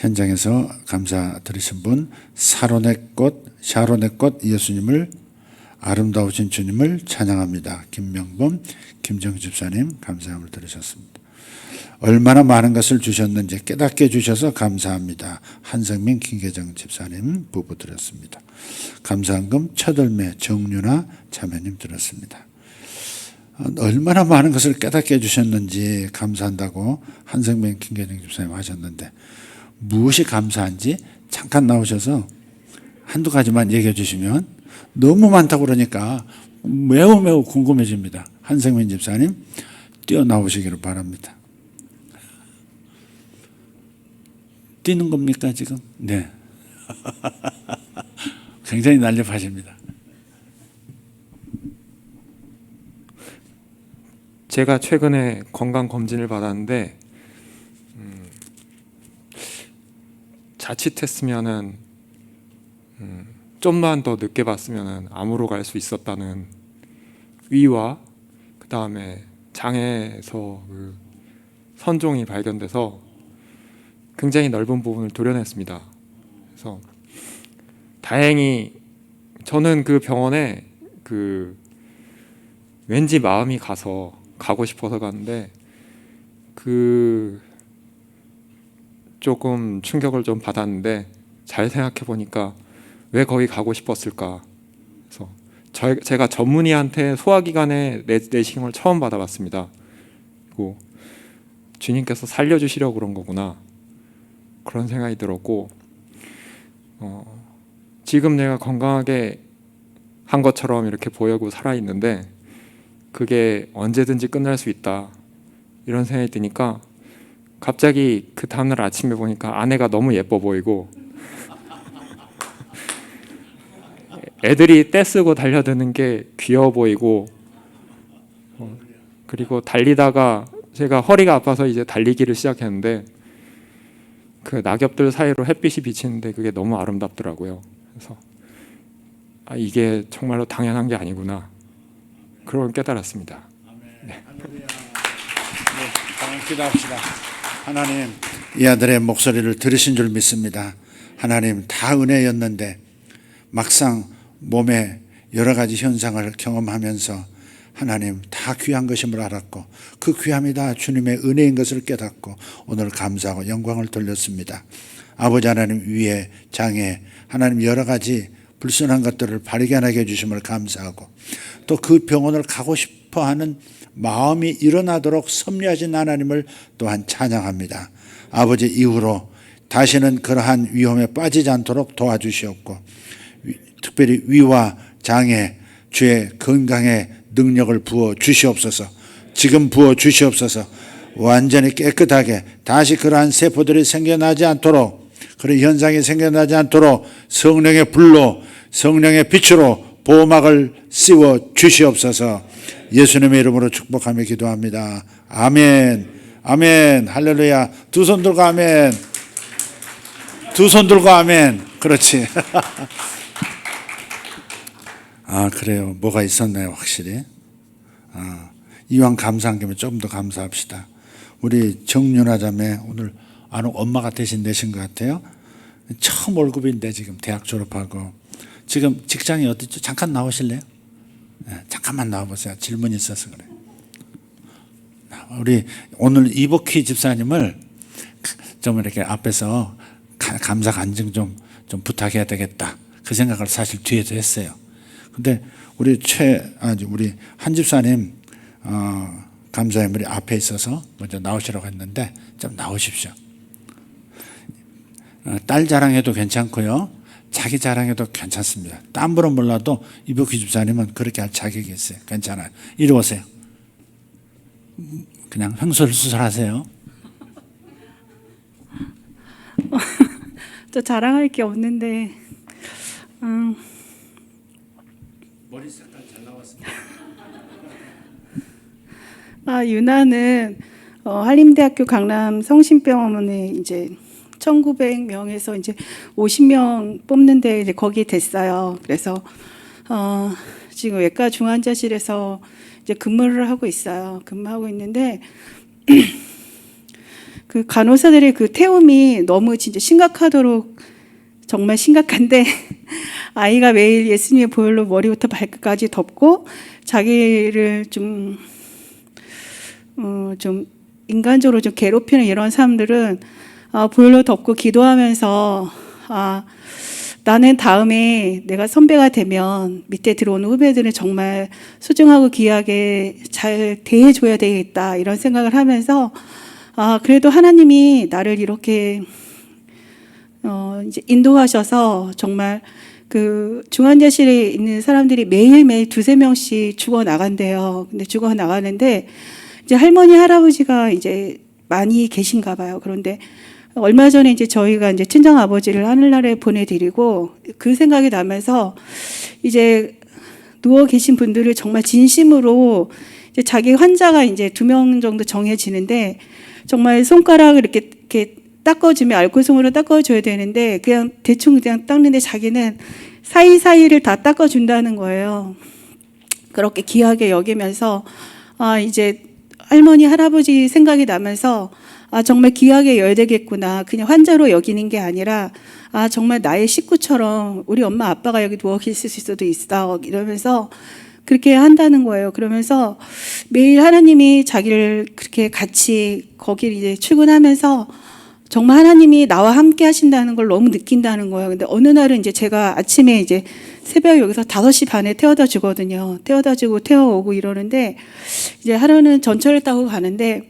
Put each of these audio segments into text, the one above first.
현장에서 감사 들으신 분, 샤론의 꽃 예수님을, 아름다우신 주님을 찬양합니다. 김명범, 김정 집사님 감사함을 들으셨습니다. 얼마나 많은 것을 주셨는지 깨닫게 해주셔서 감사합니다. 한성민, 김계정 집사님 부부 드렸습니다. 감사한금 첫얼매 정윤아 자매님 드렸습니다. 얼마나 많은 것을 깨닫게 해주셨는지 감사한다고 한성민, 김계정 집사님 하셨는데, 무엇이 감사한지 잠깐 나오셔서 한두 가지만 얘기해 주시면, 너무 많다고 그러니까 매우 궁금해집니다. 한성민 집사님 뛰어나오시기를 바랍니다. 뛰는 겁니까 지금? 네. 굉장히 날렵하십니다. 제가 최근에 건강검진을 받았는데 자칫했으면은 좀만 더 늦게 봤으면은 암으로 갈 수 있었다는 위와 그 다음에 장에서 그 선종이 발견돼서 굉장히 넓은 부분을 도려냈습니다. 그래서 다행히 저는 그 병원에 왠지 마음이 가고 싶어서 갔는데 조금 충격을 좀 받았는데, 잘 생각해 보니까 왜 거기 가고 싶었을까. 그래서 제가 전문의한테 소화기관에 내시경을 처음 받아봤습니다. 그리고 주님께서 살려주시려고 그런 거구나, 그런 생각이 들었고, 지금 내가 건강하게 한 것처럼 이렇게 보이고 살아있는데 그게 언제든지 끝날 수 있다, 이런 생각이 드니까 갑자기 그 다음날 아침에 보니까 아내가 너무 예뻐 보이고 애들이 떼쓰고 달려드는 게 귀여워 보이고, 그리고 달리다가 제가 허리가 아파서 이제 달리기를 시작했는데 그 낙엽들 사이로 햇빛이 비치는데 그게 너무 아름답더라고요. 그래서 이게 정말로 당연한 게 아니구나, 그걸 깨달았습니다. 네. 기도합시다. 하나님, 이 아들의 목소리를 들으신 줄 믿습니다. 하나님, 다 은혜였는데 막상 몸에 여러 가지 현상을 경험하면서 하나님 다 귀한 것임을 알았고, 그 귀함이 다 주님의 은혜인 것을 깨닫고 오늘 감사하고 영광을 돌렸습니다. 아버지 하나님, 위에 장애 하나님 여러 가지 불순한 것들을 발견하게 해주심을 감사하고, 또 그 병원을 가고 싶어하는 마음이 일어나도록 섭리하신 하나님을 또한 찬양합니다. 아버지, 이후로 다시는 그러한 위험에 빠지지 않도록 도와주시옵고, 특별히 위와 장애 주의 건강에 능력을 부어 주시옵소서. 지금 부어 주시옵소서. 완전히 깨끗하게 다시 그러한 세포들이 생겨나지 않도록, 그런 현상이 생겨나지 않도록 성령의 불로, 성령의 빛으로 보호막을 씌워 주시옵소서. 예수님의 이름으로 축복하며 기도합니다. 아멘. 아멘. 할렐루야. 두 손 들고 아멘. 두 손 들고 아멘. 그렇지. 그래요. 뭐가 있었나요, 확실히? 이왕 감사한 김에 좀 더 감사합시다. 우리 정윤아 자매 오늘 엄마가 대신 내신 것 같아요. 처음 월급인데 지금 대학 졸업하고 지금 직장이 어디죠? 잠깐 나오실래요? 네, 잠깐만 나와보세요. 질문이 있어서 그래요. 우리 오늘 이복희 집사님을 좀 이렇게 앞에서 감사 간증 좀 부탁해야 되겠다, 그 생각을 사실 뒤에서 했어요. 근데 우리 한 집사님 감사의 앞에 있어서 먼저 나오시라고 했는데 좀 나오십시오. 딸 자랑해도 괜찮고요, 자기 자랑해도 괜찮습니다. 딴 분은 몰라도 이복희 집사님은 그렇게 할 자격이 있어요. 괜찮아요. 이리 오세요. 그냥 횡설수설하세요. 저 자랑할 게 없는데 머리 색깔 잘 나왔습니다. 유나는 한림대학교 강남 성심병원에 이제 1900명에서 이제 50명 뽑는데 이제 거기 됐어요. 그래서 지금 외과 중환자실에서 이제 근무를 하고 있어요. 근무하고 있는데 그 간호사들의 그 태움이 너무 진짜 심각하도록 정말 심각한데 아이가 매일 예수님의 보혈로 머리부터 발끝까지 덮고 자기를 좀 인간적으로 좀 괴롭히는 이런 사람들은 보혈로 덮고 기도하면서 나는 다음에 내가 선배가 되면 밑에 들어오는 후배들은 정말 소중하고 귀하게 잘 대해줘야 되겠다 이런 생각을 하면서 그래도 하나님이 나를 이렇게 이제 인도하셔서 정말 그 중환자실에 있는 사람들이 매일매일 2-3명씩 죽어 나간대요. 근데 죽어 나가는데 이제 할머니 할아버지가 이제 많이 계신가 봐요. 그런데 얼마 전에 이제 저희가 이제 친정 아버지를 하늘나라에 보내드리고 그 생각이 나면서 이제 누워 계신 분들을 정말 진심으로 이제 자기 환자가 이제 2명 정도 정해지는데 정말 손가락을 이렇게 닦아주면 알코올솜으로 닦아줘야 되는데 그냥 대충 그냥 닦는데 자기는 사이사이를 다 닦아준다는 거예요. 그렇게 귀하게 여기면서 이제 할머니 할아버지 생각이 나면서 정말 귀하게 여야 되겠구나. 그냥 환자로 여기는 게 아니라 정말 나의 식구처럼 우리 엄마 아빠가 여기 누워 계실 수도 있어 이러면서 그렇게 한다는 거예요. 그러면서 매일 하나님이 자기를 그렇게 같이 거기를 이제 출근하면서 정말 하나님이 나와 함께 하신다는 걸 너무 느낀다는 거예요. 근데 어느 날은 이제 제가 아침에 이제 새벽 여기서 5시 반에 태워다 주거든요. 태워다 주고 태워오고 이러는데 이제 하루는 전철을 타고 가는데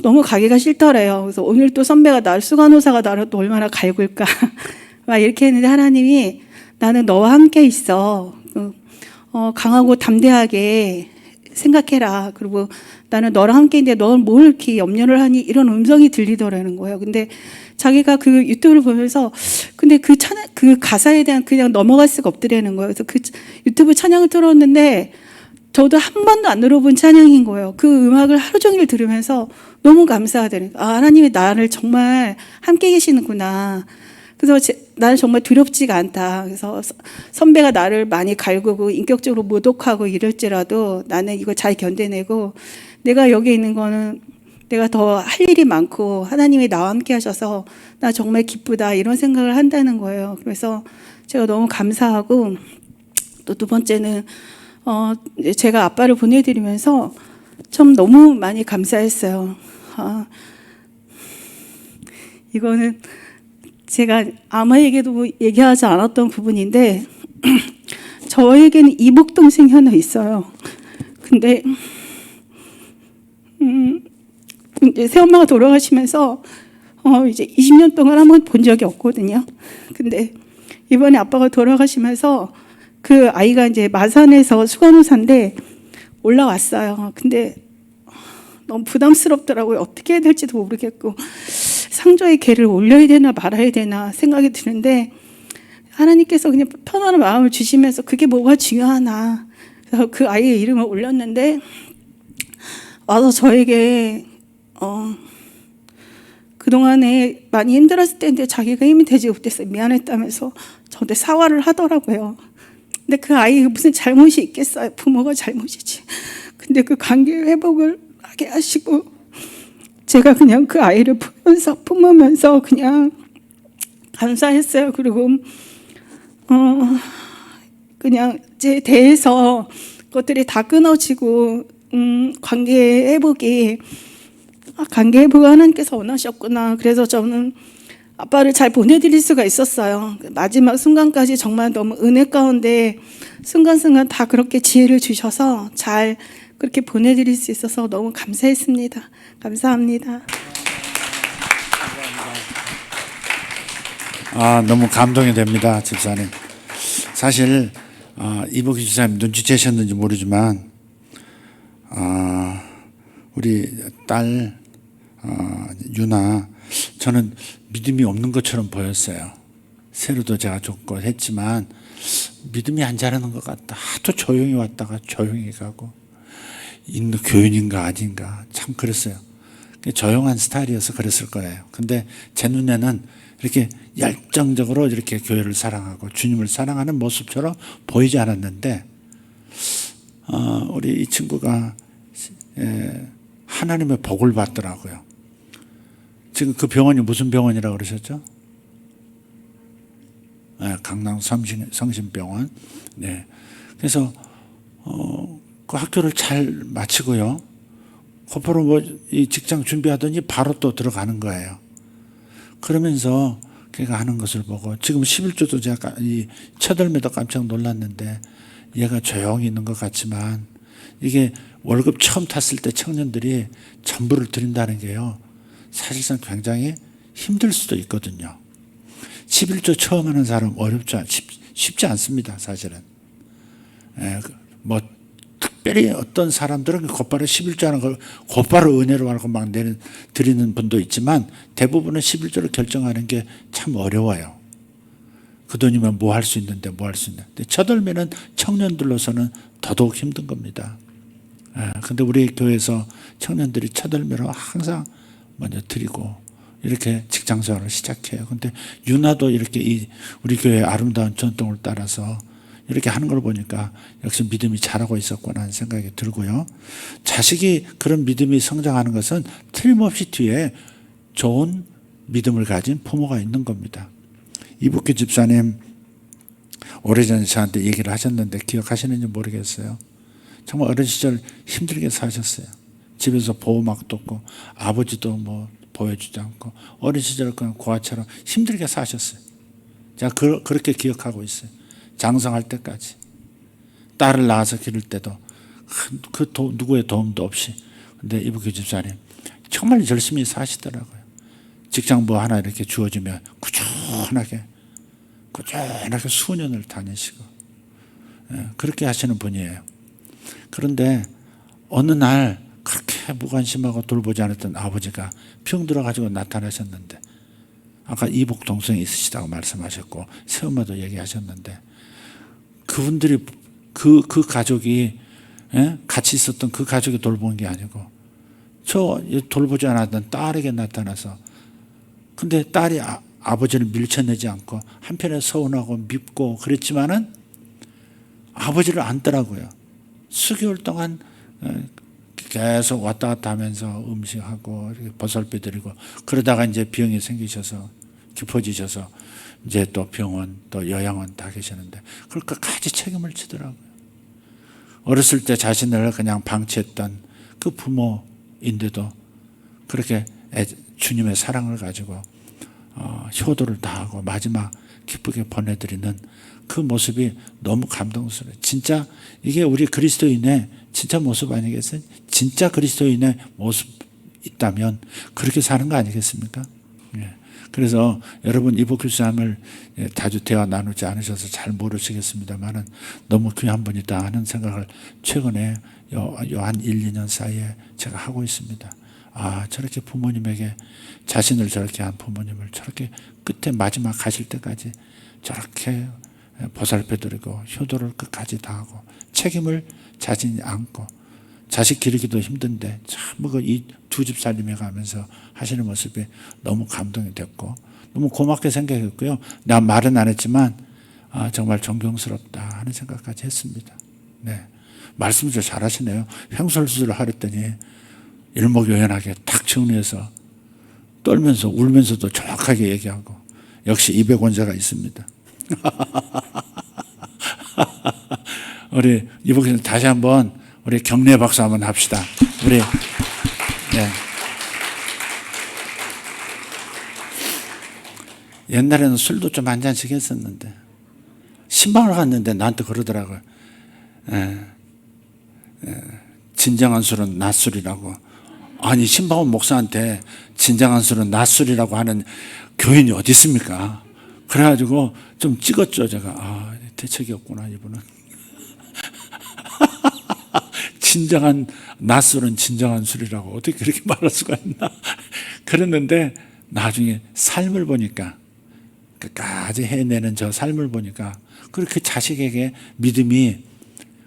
너무 가기가 싫더래요. 그래서 오늘 또 선배가 수간호사가 나를 또 얼마나 갈굴까 막 이렇게 했는데 하나님이 나는 너와 함께 있어. 강하고 담대하게 생각해라. 그리고 나는 너랑 함께 있는데 넌 뭘 이렇게 염려를 하니 이런 음성이 들리더라는 거예요. 근데 자기가 그 유튜브를 보면서 근데 그 가사에 대한 그냥 넘어갈 수가 없더라는 거예요. 그래서 그 유튜브 찬양을 틀었는데 저도 한 번도 안 들어본 찬양인 거예요. 그 음악을 하루 종일 들으면서 너무 감사하더라고요. 하나님이 나를 정말 함께 계시는구나. 그래서 나는 정말 두렵지가 않다. 그래서 선배가 나를 많이 갈구고 인격적으로 모독하고 이럴지라도 나는 이거 잘 견뎌내고 내가 여기 있는 거는 내가 더 할 일이 많고 하나님이 나와 함께 하셔서 나 정말 기쁘다 이런 생각을 한다는 거예요. 그래서 제가 너무 감사하고 또 2번째는 제가 아빠를 보내드리면서 참 너무 많이 감사했어요. 이거는 제가 아무에게도 얘기하지 않았던 부분인데 저에게는 이복 동생이 하나 있어요. 근데 이제 새엄마가 돌아가시면서 이제 20년 동안 한 번 본 적이 없거든요. 근데 이번에 아빠가 돌아가시면서 그 아이가 이제 마산에서 수간호사인데 올라왔어요. 근데 너무 부담스럽더라고요. 어떻게 해야 될지도 모르겠고 상조에 걔를 올려야 되나 말아야 되나 생각이 드는데 하나님께서 그냥 편안한 마음을 주시면서 그게 뭐가 중요하나. 그래서 그 아이의 이름을 올렸는데 와서 저에게 그동안에 많이 힘들었을 때인데 자기가 힘이 되지 못해서 미안했다면서 저한테 사과를 하더라고요. 근데 그 아이가 무슨 잘못이 있겠어요. 부모가 잘못이지. 근데 그 관계 회복을 하게 하시고 제가 그냥 그 아이를 품으면서 그냥 감사했어요. 그리고 그냥 제 대해서 것들이 다 끊어지고 관계 회복을 하나님께서 원하셨구나. 그래서 저는 아빠를 잘 보내드릴 수가 있었어요. 마지막 순간까지 정말 너무 은혜 가운데 순간순간 다 그렇게 지혜를 주셔서 잘 그렇게 보내드릴 수 있어서 너무 감사했습니다. 감사합니다. 너무 감동이 됩니다, 집사님. 사실 이복희 집사님 눈치채셨는지 모르지만 우리 딸 유나 저는 믿음이 없는 것처럼 보였어요. 세로도 제가 좋고 했지만 믿음이 안 자라는 것 같다. 하도 조용히 왔다가 조용히 가고 인도 교인인가 아닌가 참 그랬어요. 조용한 스타일이어서 그랬을 거예요. 근데 제 눈에는 이렇게 열정적으로 이렇게 교회를 사랑하고 주님을 사랑하는 모습처럼 보이지 않았는데 우리 이 친구가 하나님의 복을 받더라고요. 지금 그 병원이 무슨 병원이라고 그러셨죠? 네, 강남 성심병원. 네. 그래서 그 학교를 잘 마치고요. 곧바로 뭐 이 직장 준비하더니 바로 또 들어가는 거예요. 그러면서 걔가 하는 것을 보고 지금 11조도 제가 이 첫얼매도 깜짝 놀랐는데 얘가 조용히 있는 것 같지만 이게 월급 처음 탔을 때 청년들이 전부를 드린다는 게요. 사실상 굉장히 힘들 수도 있거든요. 11조 처음 하는 사람 쉽지 않습니다. 사실은. 뭐 특별히 어떤 사람들은 곧바로 11조 하는 걸 곧바로 은혜로 하고 막 드리는 분도 있지만 대부분은 11조를 결정하는 게 참 어려워요. 그 돈이면 뭐 할 수 있는데 뭐 할 수 있는데 첫얼매는 청년들로서는 더더욱 힘든 겁니다. 근데 우리 교회에서 청년들이 첫얼매로 항상 먼저 드리고 이렇게 직장생활을 시작해요. 근데 유나도 이렇게 우리 교회의 아름다운 전통을 따라서 이렇게 하는 걸 보니까 역시 믿음이 자라고 있었구나 하는 생각이 들고요. 자식이 그런 믿음이 성장하는 것은 틀림없이 뒤에 좋은 믿음을 가진 부모가 있는 겁니다. 이복규 집사님 오래전에 저한테 얘기를 하셨는데 기억하시는지 모르겠어요. 정말 어린 시절 힘들게 사셨어요. 집에서 보호막도 없고 아버지도 뭐 보여주지 않고 어린 시절 그냥 고아처럼 힘들게 사셨어요. 제가 그렇게 기억하고 있어요. 장성할 때까지. 딸을 낳아서 기를 때도 누구의 도움도 없이. 근데 이복규 집사님 정말 열심히 사시더라고요. 직장 뭐 하나 이렇게 주어지면 꾸준하게 수년을 다니시고 그렇게 하시는 분이에요. 그런데 어느 날 그렇게 무관심하고 돌보지 않았던 아버지가 병 들어가지고 나타나셨는데 아까 이복 동생이 있으시다고 말씀하셨고 새엄마도 얘기하셨는데 그분들이 그 가족이 같이 있었던 그 가족이 돌본 게 아니고 저 돌보지 않았던 딸에게 나타나서 근데 딸이 아버지를 밀쳐내지 않고 한편에 서운하고 밉고 그랬지만은 아버지를 안더라고요. 수개월 동안 계속 왔다 갔다 하면서 음식하고 보살펴 드리고 그러다가 이제 병이 생기셔서 깊어지셔서 이제 또 병원 또 요양원 다 계시는데 그걸 끝까지 책임을 지더라고요. 어렸을 때 자신을 그냥 방치했던 그 부모인데도 그렇게 주님의 사랑을 가지고 효도를 다하고 마지막 기쁘게 보내드리는 그 모습이 너무 감동스러워요. 진짜 이게 우리 그리스도인의 진짜 모습 아니겠어요? 진짜 그리스도인의 모습 있다면 그렇게 사는 거 아니겠습니까? 그래서 여러분 이복규 사람을 자주 대화 나누지 않으셔서 잘 모르시겠습니다만은 너무 귀한 분이다 하는 생각을 최근에 한 1, 2년 사이에 제가 하고 있습니다. 저렇게 부모님에게 자신을 저렇게 한 부모님을 저렇게 끝에 마지막 가실 때까지 저렇게 보살펴드리고 효도를 끝까지 다하고 책임을 자신이 안고 자식 기르기도 힘든데 참 이 두 집 살림해 가면서 하시는 모습이 너무 감동이 됐고 너무 고맙게 생각했고요. 나 말은 안 했지만 정말 존경스럽다 하는 생각까지 했습니다. 네, 말씀을 잘하시네요. 횡설수설을 하랬더니 일목요연하게 탁 정리해서 떨면서 울면서도 정확하게 얘기하고 역시 200원자가 있습니다. 우리 이복규님 다시 한번 우리 격려 박수 한번 합시다. 우리 옛날에는 술도 좀 한 잔씩 했었는데 신방을 갔는데 나한테 그러더라고요. 진정한 술은 낮술이라고. 아니 신방원 목사한테 진정한 술은 낮술이라고 하는 교인이 어디 있습니까? 그래가지고 좀 찍었죠. 제가 대책이 없구나 이분은. 진정한 낮술은 진정한 술이라고 어떻게 그렇게 말할 수가 있나. 그랬는데 나중에 삶을 보니까 끝까지 해내는 저 삶을 보니까 그렇게 자식에게 믿음이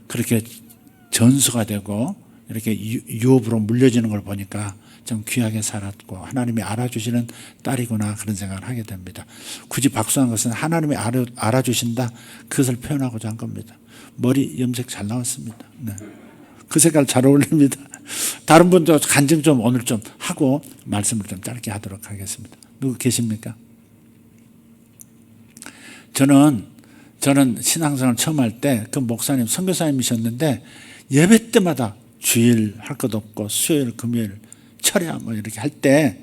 그렇게 전수가 되고 이렇게 유업으로 물려지는 걸 보니까 좀 귀하게 살았고 하나님이 알아주시는 딸이구나 그런 생각을 하게 됩니다. 굳이 박수한 것은 하나님이 알아주신다 그것을 표현하고자 한 겁니다. 머리 염색 잘 나왔습니다. 네. 그 색깔 잘 어울립니다. 다른 분도 간증 좀 오늘 좀 하고 말씀을 좀 짧게 하도록 하겠습니다. 누구 계십니까? 저는 신앙생활 처음 할 때 그 목사님 선교사님이셨는데 예배 때마다 주일 할 것 없고 수요일 금요일 철야 뭐 이렇게 할 때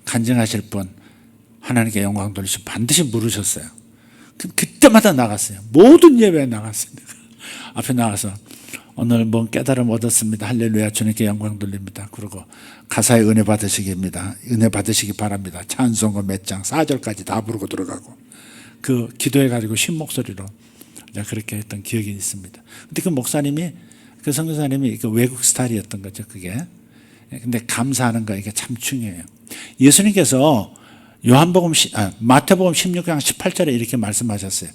간증하실 분 하나님께 영광 돌리시고 반드시 물으셨어요. 그때마다 나갔어요. 모든 예배에 나갔습니다. 앞에 나가서 오늘 뭔 깨달음 얻었습니다. 할렐루야 주님께 영광 돌립니다. 그리고 가사에 은혜 받으시기입니다. 은혜 받으시기 바랍니다. 찬송가 몇 장 4절까지 다 부르고 들어가고 그 기도해가지고 신 목소리로 그렇게 했던 기억이 있습니다. 근데 그 목사님이 그 선교사님이 그 외국 스타일이었던 거죠. 그게. 근데 감사하는 거 이게 참 중요해요. 예수님께서 마태복음 16장 18절에 이렇게 말씀하셨어요.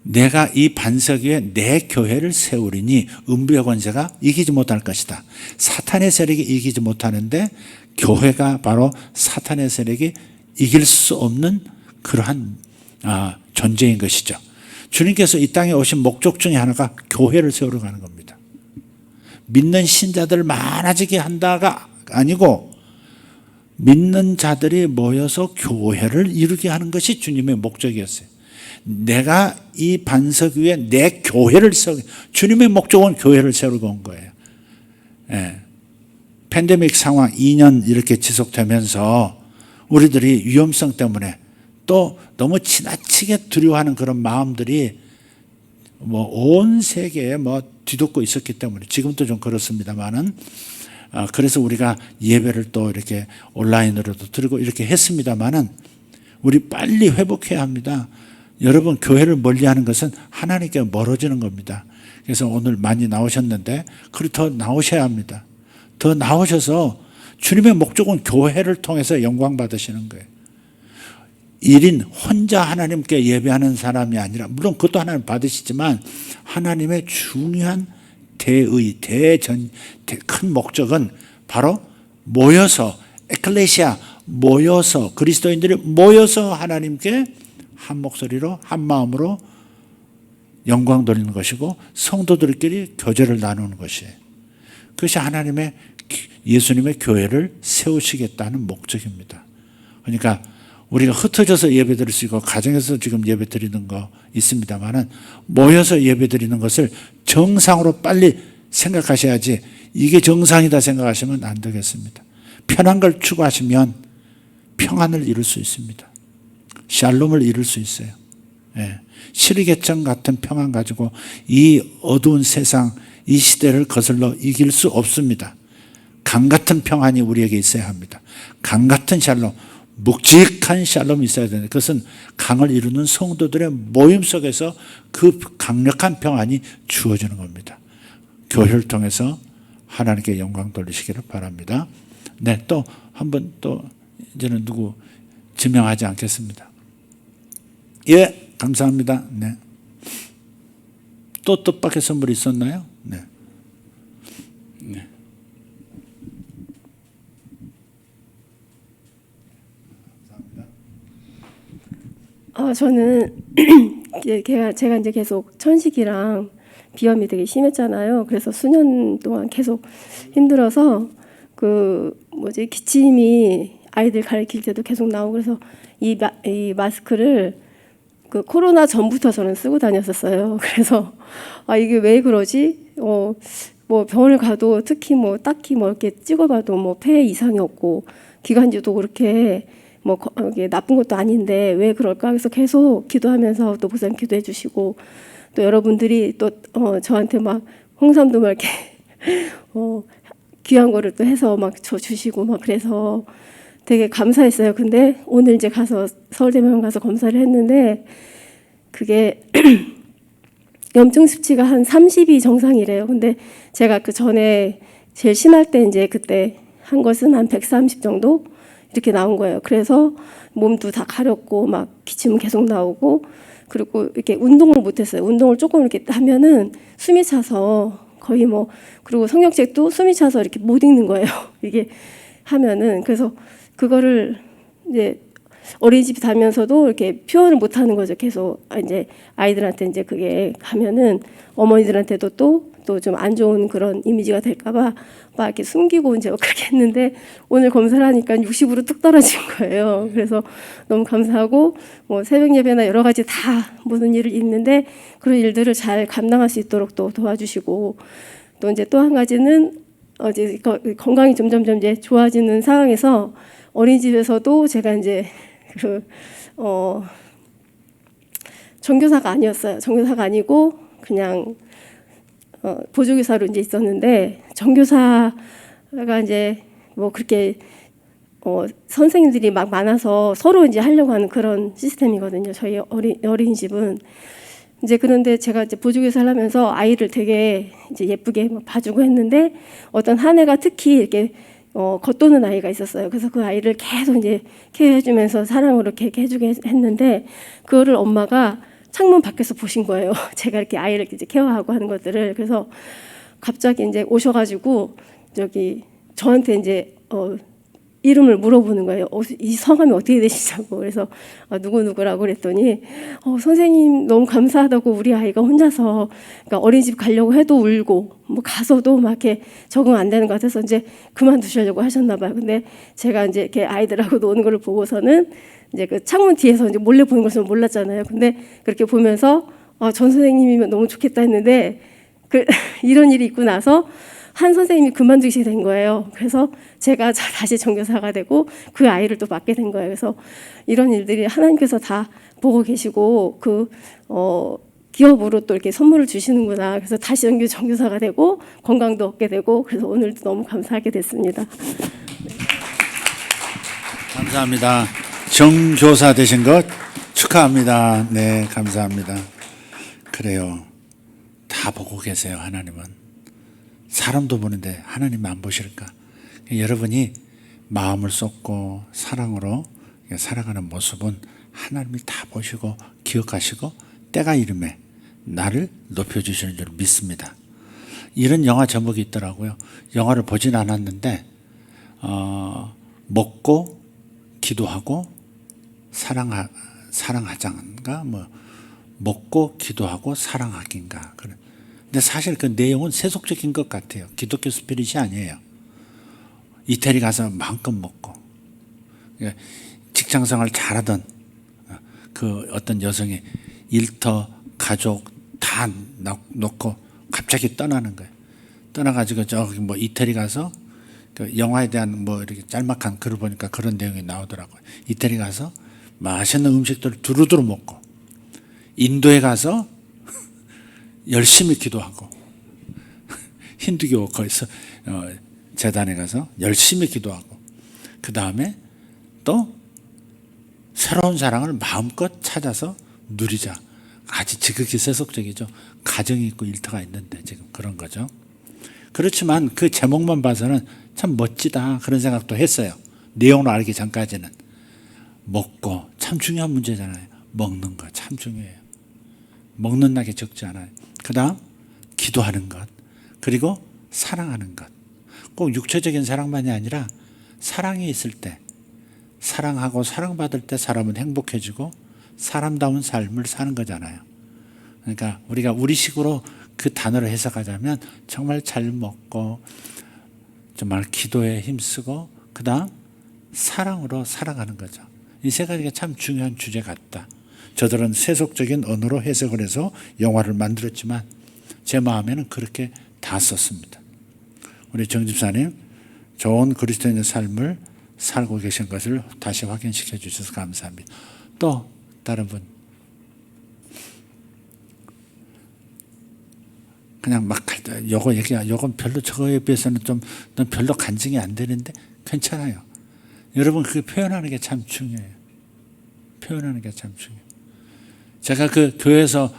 내가 이 반석 위에 내 교회를 세우리니 음부의 권세가 이기지 못할 것이다. 사탄의 세력이 이기지 못하는데 교회가 바로 사탄의 세력이 이길 수 없는 그러한 존재인 것이죠. 주님께서 이 땅에 오신 목적 중에 하나가 교회를 세우러 가는 겁니다. 믿는 신자들을 많아지게 한다가 아니고 믿는 자들이 모여서 교회를 이루게 하는 것이 주님의 목적이었어요. 내가 이 반석 위에 내 교회를 세우게, 주님의 목적은 교회를 세우고 온 거예요. 예. 팬데믹 상황 2년 이렇게 지속되면서 우리들이 위험성 때문에 또 너무 지나치게 두려워하는 그런 마음들이 뭐 온 세계에 뭐 뒤덮고 있었기 때문에 지금도 좀 그렇습니다만은 그래서 우리가 예배를 또 이렇게 온라인으로도 드리고 이렇게 했습니다만은 우리 빨리 회복해야 합니다. 여러분 교회를 멀리하는 것은 하나님께 멀어지는 겁니다. 그래서 오늘 많이 나오셨는데 그리고 더 나오셔야 합니다. 더 나오셔서 주님의 목적은 교회를 통해서 영광 받으시는 거예요. 1인 혼자 하나님께 예배하는 사람이 아니라 물론 그것도 하나님 받으시지만 하나님의 중요한 큰 목적은 바로 모여서 에클레시아 모여서 그리스도인들이 모여서 하나님께 한 목소리로 한 마음으로 영광 돌리는 것이고 성도들끼리 교제를 나누는 것이에요. 그것이 하나님의 예수님의 교회를 세우시겠다는 목적입니다. 그러니까 우리가 흩어져서 예배 드릴 수 있고 가정에서 지금 예배 드리는 거 있습니다만은 모여서 예배 드리는 것을 정상으로 빨리 생각하셔야지 이게 정상이다 생각하시면 안 되겠습니다. 편한 걸 추구하시면 평안을 이룰 수 있습니다. 샬롬을 이룰 수 있어요. 예. 시리개천 같은 평안 가지고 이 어두운 세상 이 시대를 거슬러 이길 수 없습니다. 강 같은 평안이 우리에게 있어야 합니다. 강 같은 샬롬, 묵직한 샬롬이 있어야 되는데 그것은 강을 이루는 성도들의 모임 속에서 그 강력한 평안이 주어지는 겁니다. 교회를 통해서 하나님께 영광 돌리시기를 바랍니다. 네, 또 한 번 또 이제는 누구 지명하지 않겠습니다. 예, 감사합니다. 네. 또 뜻밖의 선물이 있었나요? 네. 네. 저는 제가 이제 계속 천식이랑 비염이 되게 심했잖아요. 그래서 수년 동안 계속 힘들어서 기침이 아이들 가르칠 때도 계속 나오고 그래서 이 마스크를 그 코로나 전부터 저는 쓰고 다녔었어요. 그래서 이게 왜 그러지? 뭐 병원을 가도 특히 뭐 딱히 뭐 이렇게 찍어봐도 뭐 폐에 이상이 없고 기관지도 그렇게 뭐 이게 나쁜 것도 아닌데 왜 그럴까? 그래서 계속 기도하면서 또 목사님 기도해 주시고 또 여러분들이 또 저한테 막 홍삼도 막 이렇게 귀한 거를 또 해서 막 줘 주시고 막 그래서 되게 감사했어요. 근데 오늘 이제 가서 서울대병원 가서 검사를 했는데 그게 염증 수치가 한 30이 정상이래요. 근데 제가 그 전에 제일 심할 때 이제 그때 한 것은 한 130 정도 이렇게 나온 거예요. 그래서 몸도 다 가렵고 막 기침은 계속 나오고 그리고 이렇게 운동을 못했어요. 운동을 조금 이렇게 하면은 숨이 차서 거의 뭐 그리고 성경책도 숨이 차서 이렇게 못 읽는 거예요. 이게 하면은 그래서 그거를 이제 어린이집 다니면서도 이렇게 표현을 못 하는 거죠. 계속 이제 아이들한테 이제 그게 가면은 어머니들한테도 또 또 좀 안 좋은 그런 이미지가 될까봐 막 이렇게 숨기고 이제 그렇게 했는데 오늘 검사를 하니까 60으로 뚝 떨어진 거예요. 그래서 너무 감사하고 뭐 새벽 예배나 여러 가지 다 모든 일을 있는데 그런 일들을 잘 감당할 수 있도록 또 도와주시고 또 이제 또 한 가지는 이제 건강이 점점점 이제 좋아지는 상황에서 어린이집에서도 제가 이제 정교사가 아니었어요. 정교사가 아니고 그냥 보조교사로 이제 있었는데 정교사가 이제 뭐 그렇게 선생님들이 막 많아서 서로 이제 하려고 하는 그런 시스템이거든요. 저희 어린이집은 이제 그런데 제가 이제 보조교사를 하면서 아이를 되게 이제 예쁘게 막 봐주고 했는데 어떤 한 애가 특히 이렇게 겉도는 아이가 있었어요. 그래서 그 아이를 계속 이제 케어해주면서 사랑으로 이렇게 해주게 했는데 그거를 엄마가 창문 밖에서 보신 거예요. 제가 이렇게 아이를 이제 케어하고 하는 것들을. 그래서 갑자기 이제 오셔가지고 저한테 이제 이름을 물어보는 거예요. 이 성함이 어떻게 되시냐고. 그래서 누구누구라고 그랬더니 선생님 너무 감사하다고 우리 아이가 혼자서 그러니까 어린이집 가려고 해도 울고 뭐 가서도 막 이렇게 적응 안 되는 것 같아서 이제 그만두시려고 하셨나 봐요. 근데 제가 이제 이렇게 아이들하고 노는 걸 보고서는 이제 그 창문 뒤에서 이제 몰래 보는 것을 몰랐잖아요. 근데 그렇게 보면서 전 선생님이면 너무 좋겠다 했는데 이런 일이 있고 나서 한 선생님이 그만두시게 된 거예요. 그래서 제가 다시 정교사가 되고 그 아이를 또 맡게 된 거예요. 그래서 이런 일들이 하나님께서 다 보고 계시고 기업으로 또 이렇게 선물을 주시는구나. 그래서 다시 정교사가 되고 건강도 얻게 되고 그래서 오늘도 너무 감사하게 됐습니다. 감사합니다. 정교사 되신 것 축하합니다. 네, 감사합니다. 그래요. 다 보고 계세요, 하나님은. 사람도 보는데 하나님 안 보실까? 여러분이 마음을 쏟고 사랑으로 살아가는 모습은 하나님이 다 보시고 기억하시고 때가 이름에 나를 높여주시는 줄 믿습니다. 이런 영화 제목이 있더라고요. 영화를 보진 않았는데 먹고 기도하고 사랑하자인가 뭐 먹고 기도하고 사랑하기인가. 근데 사실 그 내용은 세속적인 것 같아요. 기독교 스피릿이 아니에요. 이태리 가서 마음껏 먹고 직장생활 잘하던 그 어떤 여성이 일터 가족 다 놓고 갑자기 떠나는 거예요. 떠나가지고 저기 뭐 이태리 가서 그 영화에 대한 뭐 이렇게 짤막한 글을 보니까 그런 내용이 나오더라고요. 이태리 가서 맛있는 음식들을 두루두루 먹고 인도에 가서 열심히 기도하고 힌두교 거기서 재단에 가서 열심히 기도하고 그 다음에 또 새로운 사랑을 마음껏 찾아서 누리자. 아주 지극히 세속적이죠. 가정이 있고 일터가 있는데 지금 그런 거죠. 그렇지만 그 제목만 봐서는 참 멋지다 그런 생각도 했어요. 내용을 알기 전까지는. 먹고 참 중요한 문제잖아요. 먹는 거 참 중요해요. 먹는 낙이 적지 않아요. 그 다음 기도하는 것 그리고 사랑하는 것. 꼭 육체적인 사랑만이 아니라 사랑이 있을 때 사랑하고 사랑받을 때 사람은 행복해지고 사람다운 삶을 사는 거잖아요. 그러니까 우리가 우리식으로 그 단어를 해석하자면 정말 잘 먹고 정말 기도에 힘쓰고 그 다음 사랑으로 살아가는 거죠. 이 세 가지가 참 중요한 주제 같다. 저들은 세속적인 언어로 해석을 해서 영화를 만들었지만 제 마음에는 그렇게 다 썼습니다. 우리 정 집사님 좋은 그리스도인의 삶을 살고 계신 것을 다시 확인시켜 주셔서 감사합니다. 또 다른 분 그냥 막 요거 얘기야. 요건 별로 저거에 비해서는 좀 넌 별로 간증이 안 되는데 괜찮아요. 여러분 그게 표현하는 게 참 중요해요. 표현하는 게 참 중요해요. 제가 그 교회에서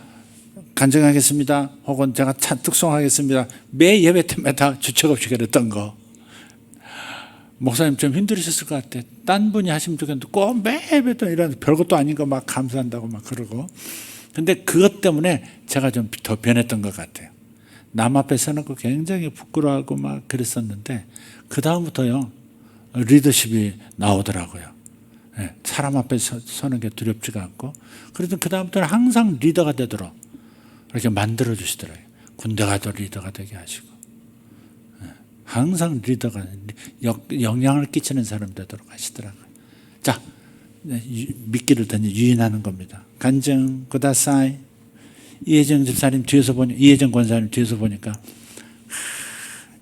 간증하겠습니다. 혹은 제가 특송하겠습니다. 매 예배 때마다 주책 없이 그랬던 거. 목사님 좀 힘들으셨을 것 같아. 딴 분이 하시면 좋겠는데 꼭 매 예배 때 이런 별것도 아닌 거 막 감사한다고 막 그러고. 근데 그것 때문에 제가 좀 더 변했던 것 같아요. 남 앞에 서는 거 굉장히 부끄러워하고 막 그랬었는데 그 다음부터요 리더십이 나오더라고요. 네, 사람 앞에 서는 게 두렵지가 않고 그래도 그 다음부터는 항상 리더가 되도록 이렇게 만들어 주시더라고요. 군대 가도 리더가 되게 하시고, 항상 리더가 영향을 끼치는 사람 되도록 하시더라고요. 자, 미끼를 던져 유인하는 겁니다. 간증 구다사이. 이혜정 집사님 뒤에서 보니, 이혜정 권사님 뒤에서 보니까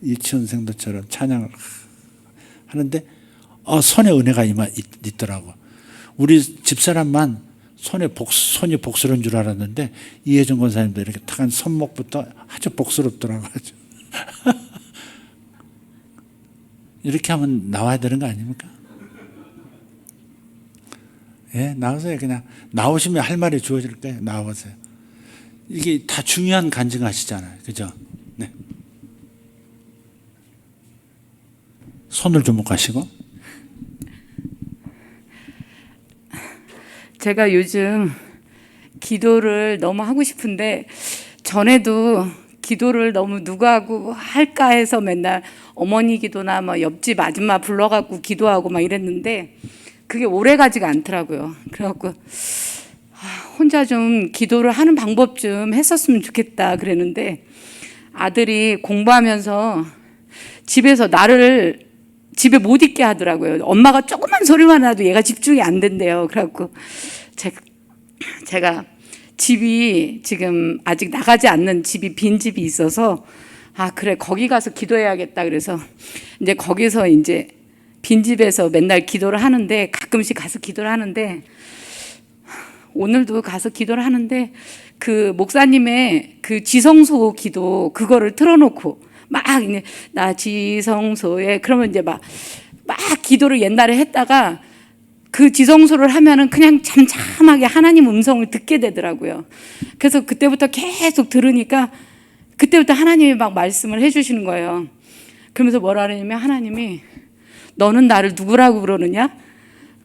유치원생들처럼 찬양을 하는데 손에 은혜가 있더라고. 우리 집사람만 손이 복스러운 줄 알았는데 이혜정 권사님도 이렇게 탁한 손목부터 아주 복스럽더라고. 아주. 이렇게 하면 나와야 되는 거 아닙니까? 예, 나오세요. 그냥 나오시면 할 말이 주어질 거예요. 나오세요. 이게 다 중요한 간증하시잖아요. 그죠? 네. 손을 주목하시고. 제가 요즘 기도를 너무 하고 싶은데 전에도 기도를 너무 누가 하고 할까 해서 맨날 어머니 기도나 뭐 옆집 아줌마 불러갖고 기도하고 막 이랬는데 그게 오래 가지가 않더라고요. 그래갖고 혼자 좀 기도를 하는 방법 좀 했었으면 좋겠다 그랬는데 아들이 공부하면서 집에서 나를 집에 못 있게 하더라고요. 엄마가 조그만 소리만 나도 얘가 집중이 안 된대요. 그래갖고 제가 집이 지금 아직 나가지 않는 집이 빈 집이 있어서 그래 거기 가서 기도해야겠다 그래서 이제 거기서 이제 빈 집에서 맨날 기도를 하는데 가끔씩 가서 기도를 하는데 오늘도 가서 기도를 하는데 그 목사님의 그 지성소 기도 그거를 틀어놓고 막 이제 나 지성소에 그러면 이제 막 기도를 옛날에 했다가 그 지성소를 하면은 그냥 잠잠하게 하나님 음성을 듣게 되더라고요. 그래서 그때부터 계속 들으니까 그때부터 하나님이 막 말씀을 해주시는 거예요. 그러면서 뭐라 그러냐면 하나님이 너는 나를 누구라고 그러느냐?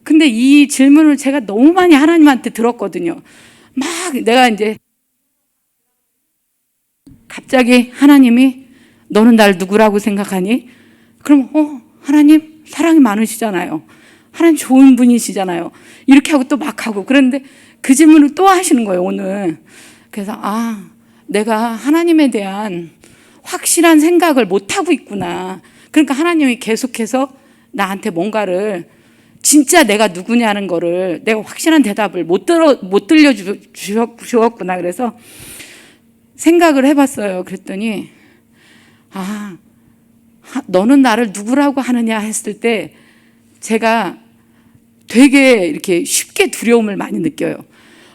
근데 이 질문을 제가 너무 많이 하나님한테 들었거든요. 막 내가 이제 갑자기 하나님이 너는 나를 누구라고 생각하니? 그럼 하나님 사랑이 많으시잖아요. 하나님 좋은 분이시잖아요. 이렇게 하고 또 막 하고 그런데 그 질문을 또 하시는 거예요 오늘. 그래서 내가 하나님에 대한 확실한 생각을 못 하고 있구나. 그러니까 하나님이 계속해서 나한테 뭔가를 진짜 내가 누구냐는 거를 내가 확실한 대답을 못 들려주었구나. 그래서 생각을 해봤어요. 그랬더니 너는 나를 누구라고 하느냐 했을 때 제가 되게 이렇게 쉽게 두려움을 많이 느껴요.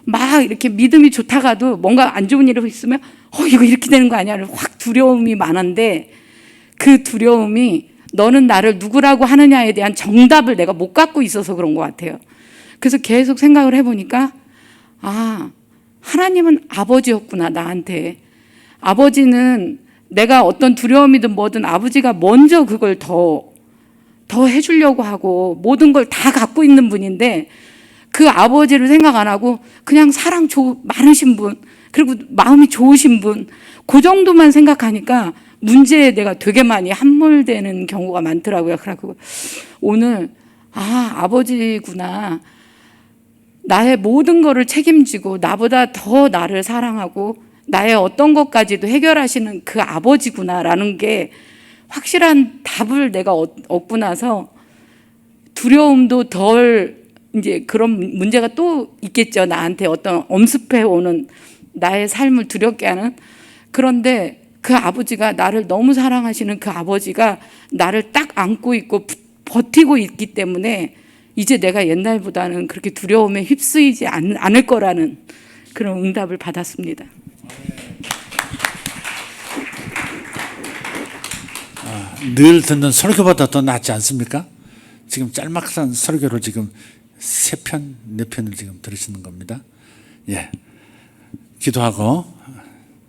막 이렇게 믿음이 좋다가도 뭔가 안 좋은 일이 있으면 이거 이렇게 되는 거 아니야? 확 두려움이 많은데 그 두려움이 너는 나를 누구라고 하느냐에 대한 정답을 내가 못 갖고 있어서 그런 것 같아요. 그래서 계속 생각을 해보니까 하나님은 아버지였구나 나한테. 아버지는 내가 어떤 두려움이든 뭐든 아버지가 먼저 그걸 더 해주려고 하고 모든 걸 다 갖고 있는 분인데 그 아버지를 생각 안 하고 그냥 사랑 많으신 분 그리고 마음이 좋으신 분 그 정도만 생각하니까 문제에 내가 되게 많이 함몰되는 경우가 많더라고요. 그래서 오늘 아버지구나. 나의 모든 거를 책임지고 나보다 더 나를 사랑하고 나의 어떤 것까지도 해결하시는 그 아버지구나라는 게 확실한 답을 내가 얻고 나서 두려움도 덜 이제 그런 문제가 또 있겠죠. 나한테 어떤 엄습해 오는 나의 삶을 두렵게 하는. 그런데 그 아버지가 나를 너무 사랑하시는 그 아버지가 나를 딱 안고 있고 버티고 있기 때문에 이제 내가 옛날보다는 그렇게 두려움에 휩쓰이지 않을 거라는 그런 응답을 받았습니다. 늘 듣는 설교보다 더 낫지 않습니까? 지금 짤막한 설교를 지금 3편, 4편을 지금 들으시는 겁니다. 예, 기도하고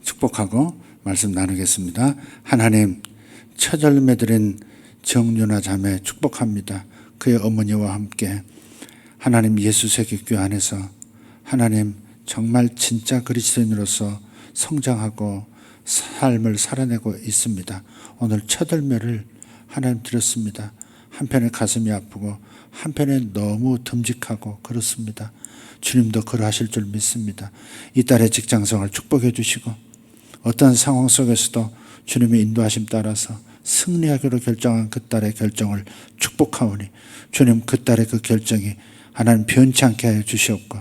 축복하고 말씀 나누겠습니다. 하나님, 처절매 드린 정윤아 자매 축복합니다. 그의 어머니와 함께 하나님 예수 세계교회 안에서 하나님 정말 진짜 그리스도인으로서 성장하고 삶을 살아내고 있습니다. 오늘 첫 열매를 하나님 드렸습니다. 한편에 가슴이 아프고 한편에 너무 듬직하고 그렇습니다. 주님도 그러하실 줄 믿습니다. 이 딸의 직장생활 축복해 주시고 어떤 상황 속에서도 주님의 인도하심 따라서 승리하기로 결정한 그 딸의 결정을 축복하오니 주님 그 딸의 그 결정이 하나님 변치 않게 하여 주시옵고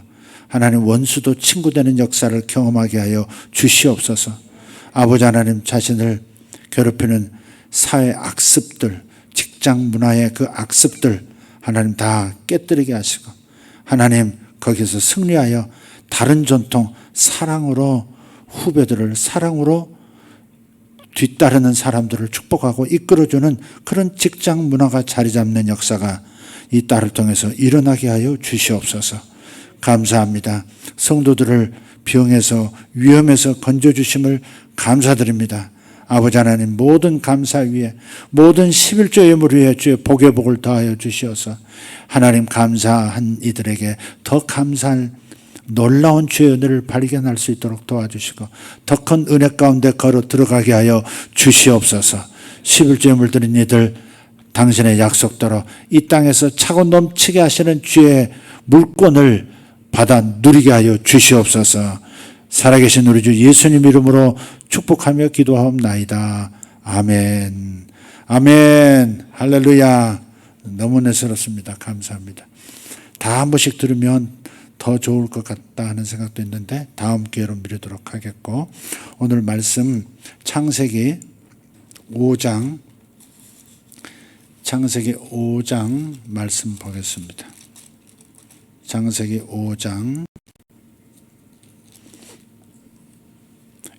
하나님 원수도 친구 되는 역사를 경험하게 하여 주시옵소서. 아버지 하나님 자신을 괴롭히는 사회 악습들, 직장 문화의 그 악습들 하나님 다 깨뜨리게 하시고 하나님 거기서 승리하여 다른 전통 사랑으로 후배들을 사랑으로 뒤따르는 사람들을 축복하고 이끌어주는 그런 직장 문화가 자리 잡는 역사가 이 딸을 통해서 일어나게 하여 주시옵소서. 감사합니다. 성도들을 병에서 위험에서 건져주심을 감사드립니다. 아버지 하나님 모든 감사 위에 모든 11조 예물 위에 주의 복의 복을 더하여 주시어서 하나님 감사한 이들에게 더 감사할 놀라운 주의 은혜를 발견할 수 있도록 도와주시고 더 큰 은혜 가운데 걸어 들어가게 하여 주시옵소서. 11조 예물 드린 이들 당신의 약속대로 이 땅에서 차고 넘치게 하시는 주의 물권을 받아 누리게 하여 주시옵소서. 살아계신 우리 주 예수님 이름으로 축복하며 기도하옵나이다. 아멘. 아멘. 할렐루야. 너무 은혜스럽습니다. 감사합니다. 다 한 번씩 들으면 더 좋을 것 같다 하는 생각도 있는데 다음 기회로 미루도록 하겠고 오늘 말씀 창세기 5장 말씀 보겠습니다. 창세기 5장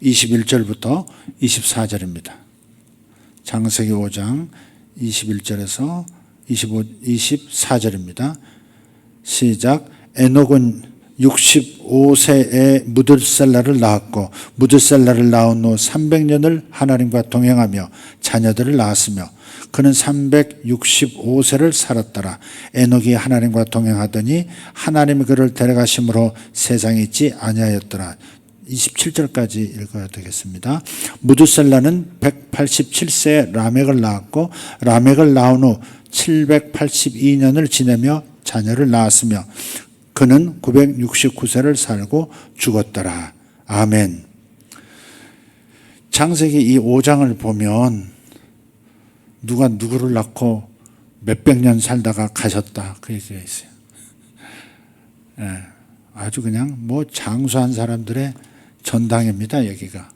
21절부터 24절입니다. 창세기 5장 21절에서 24절입니다. 시작. 에녹은 65세에 무드셀라를 낳았고 무드셀라를 낳은 후 300년을 하나님과 동행하며 자녀들을 낳았으며 그는 365세를 살았더라. 에녹이 하나님과 동행하더니 하나님이 그를 데려가심으로 세상에 있지 아니하였더라. 27절까지 읽어야 되겠습니다. 무드셀라는 187세에 라멕을 낳았고 라멕을 낳은 후 782년을 지내며 자녀를 낳았으며 그는 969세를 살고 죽었더라. 아멘. 창세기 이 5장을 보면 누가 누구를 낳고 몇백 년 살다가 가셨다 그 얘기가 있어요. 아주 그냥 뭐 장수한 사람들의 전당입니다. 여기가.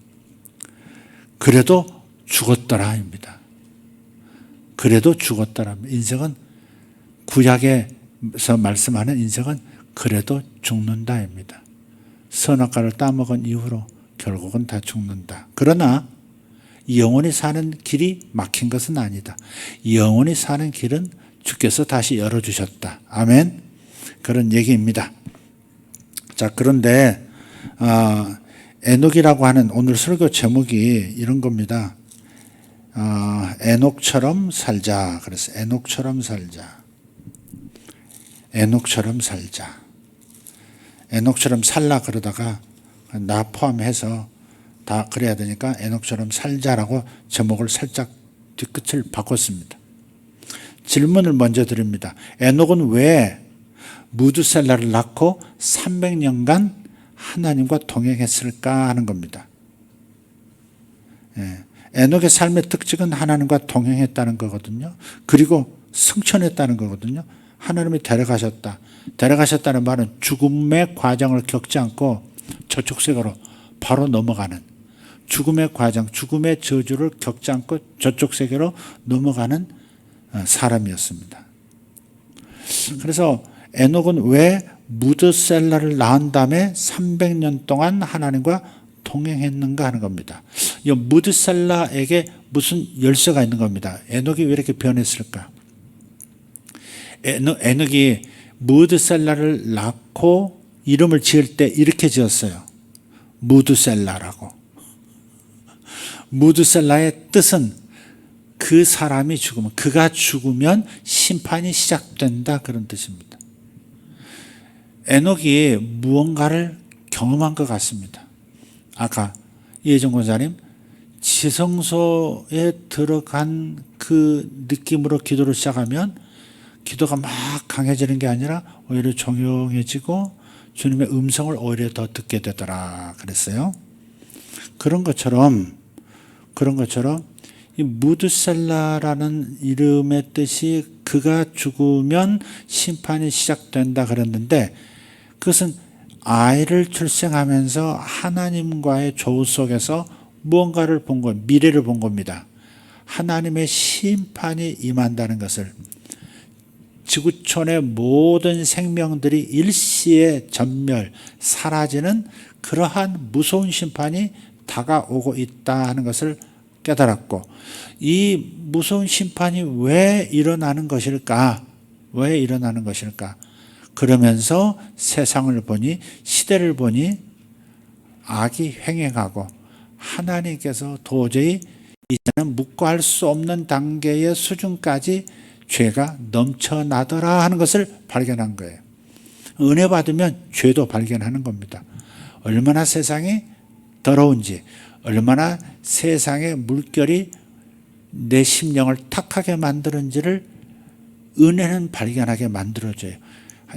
그래도 죽었더라입니다. 그래도 죽었더라. 인생은 구약에서 말씀하는 인생은 그래도 죽는다입니다. 선악과를 따먹은 이후로 결국은 다 죽는다. 그러나 영원히 사는 길이 막힌 것은 아니다. 영원히 사는 길은 주께서 다시 열어주셨다. 아멘. 그런 얘기입니다. 자, 그런데 에녹이라고 하는 오늘 설교 제목이 이런 겁니다. 에녹처럼 살자. 그래서 에녹처럼 살자. 에녹처럼 살자. 에녹처럼 살라 그러다가 나 포함해서 다 그래야 되니까 에녹처럼 살자라고 제목을 살짝 뒤끝을 바꿨습니다. 질문을 먼저 드립니다. 에녹은 왜 무드셀라를 낳고 300년간 하나님과 동행했을까 하는 겁니다. 에녹의 삶의 특징은 하나님과 동행했다는 거거든요. 그리고 승천했다는 거거든요. 하나님이 데려가셨다. 데려가셨다는 말은 죽음의 과정을 겪지 않고 저쪽 세계로 바로 넘어가는 죽음의 과정, 죽음의 저주를 겪지 않고 저쪽 세계로 넘어가는 사람이었습니다. 그래서 에녹은 왜 무드셀라를 낳은 다음에 300년 동안 하나님과 동행했는가 하는 겁니다. 이 무드셀라에게 무슨 열쇠가 있는 겁니다. 에녹이 왜 이렇게 변했을까? 에녹이 무드셀라를 낳고 이름을 지을 때 이렇게 지었어요. 무드셀라라고. 무드셀라의 뜻은 그 사람이 죽으면, 그가 죽으면 심판이 시작된다 그런 뜻입니다. 에녹이 무언가를 경험한 것 같습니다. 아까 이혜정 권사님 지성소에 들어간 그 느낌으로 기도를 시작하면 기도가 막 강해지는 게 아니라 오히려 조용해지고 주님의 음성을 오히려 더 듣게 되더라 그랬어요. 그런 것처럼 이 무드셀라라는 이름의 뜻이 그가 죽으면 심판이 시작된다 그랬는데, 그것은 아이를 출생하면서 하나님과의 조우 속에서 무언가를 본 것, 미래를 본 겁니다. 하나님의 심판이 임한다는 것을, 지구촌의 모든 생명들이 일시에 전멸, 사라지는 그러한 무서운 심판이 다가오고 있다 하는 것을 깨달았고, 이 무서운 심판이 왜 일어나는 것일까? 왜 일어나는 것일까? 그러면서 세상을 보니, 시대를 보니 악이 횡행하고 하나님께서 도저히 이제는 묵과할 수 없는 단계의 수준까지 죄가 넘쳐나더라 하는 것을 발견한 거예요. 은혜 받으면 죄도 발견하는 겁니다. 얼마나 세상이 더러운지, 얼마나 세상의 물결이 내 심령을 탁하게 만드는지를 은혜는 발견하게 만들어줘요.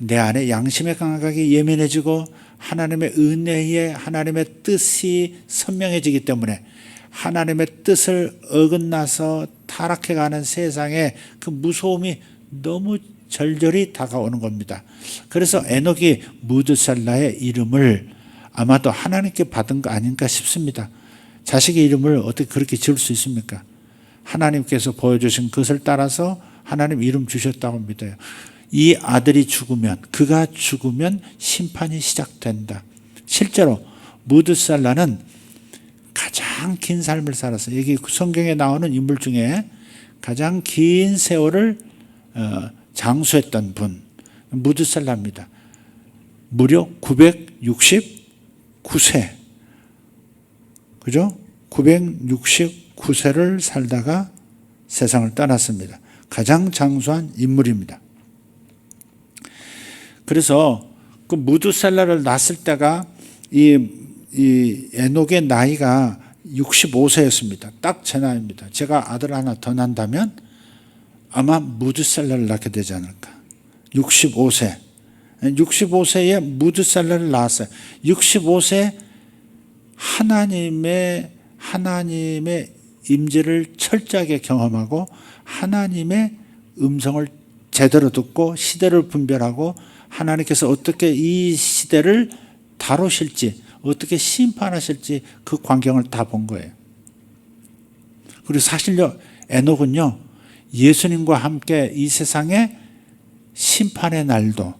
내 안에 양심의 감각이 예민해지고 하나님의 은혜에 하나님의 뜻이 선명해지기 때문에 하나님의 뜻을 어긋나서 타락해가는 세상에 그 무서움이 너무 절절히 다가오는 겁니다. 그래서 에녹이 무드셀라의 이름을 아마도 하나님께 받은 거 아닌가 싶습니다. 자식의 이름을 어떻게 그렇게 지을 수 있습니까? 하나님께서 보여주신 것을 따라서 하나님 이름 주셨다고 믿어요. 이 아들이 죽으면, 그가 죽으면 심판이 시작된다. 실제로 무드셀라는 가장 긴 삶을 살았어요. 여기 성경에 나오는 인물 중에 가장 긴 세월을 장수했던 분, 무드셀라입니다. 무려 969세. 그죠? 969세를 살다가 세상을 떠났습니다. 가장 장수한 인물입니다. 그래서 그 무드셀라를 낳았을 때가 이 에녹의 나이가 65세였습니다. 딱 제 나이입니다. 제가 아들 하나 더 난다면 아마 무드셀라를 낳게 되지 않을까. 65세. 65세에 무드셀라를 낳았어요. 65세 하나님의 임재를 철저하게 경험하고 하나님의 음성을 제대로 듣고 시대를 분별하고 하나님께서 어떻게 이 시대를 다루실지, 어떻게 심판하실지 그 광경을 다 본 거예요. 그리고 사실요, 에녹은요, 예수님과 함께 이 세상의 심판의 날도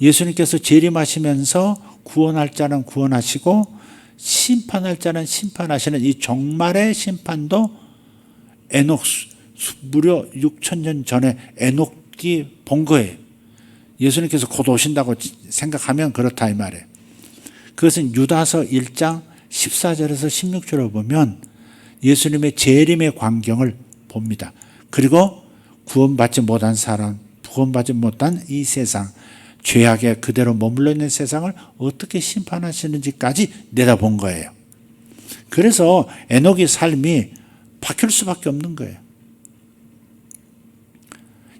예수님께서 재림하시면서 구원할 자는 구원하시고 심판할 자는 심판하시는 이 종말의 심판도 에녹 무려 6,000년 전에 에녹이 본 거예요. 예수님께서 곧 오신다고 생각하면 그렇다 이 말이에요. 그것은 유다서 1장 14절에서 16절을 보면 예수님의 재림의 광경을 봅니다. 그리고 구원받지 못한 사람, 구원받지 못한 이 세상, 죄악에 그대로 머물러 있는 세상을 어떻게 심판하시는지까지 내다본 거예요. 그래서 에녹의 삶이 바뀔 수밖에 없는 거예요.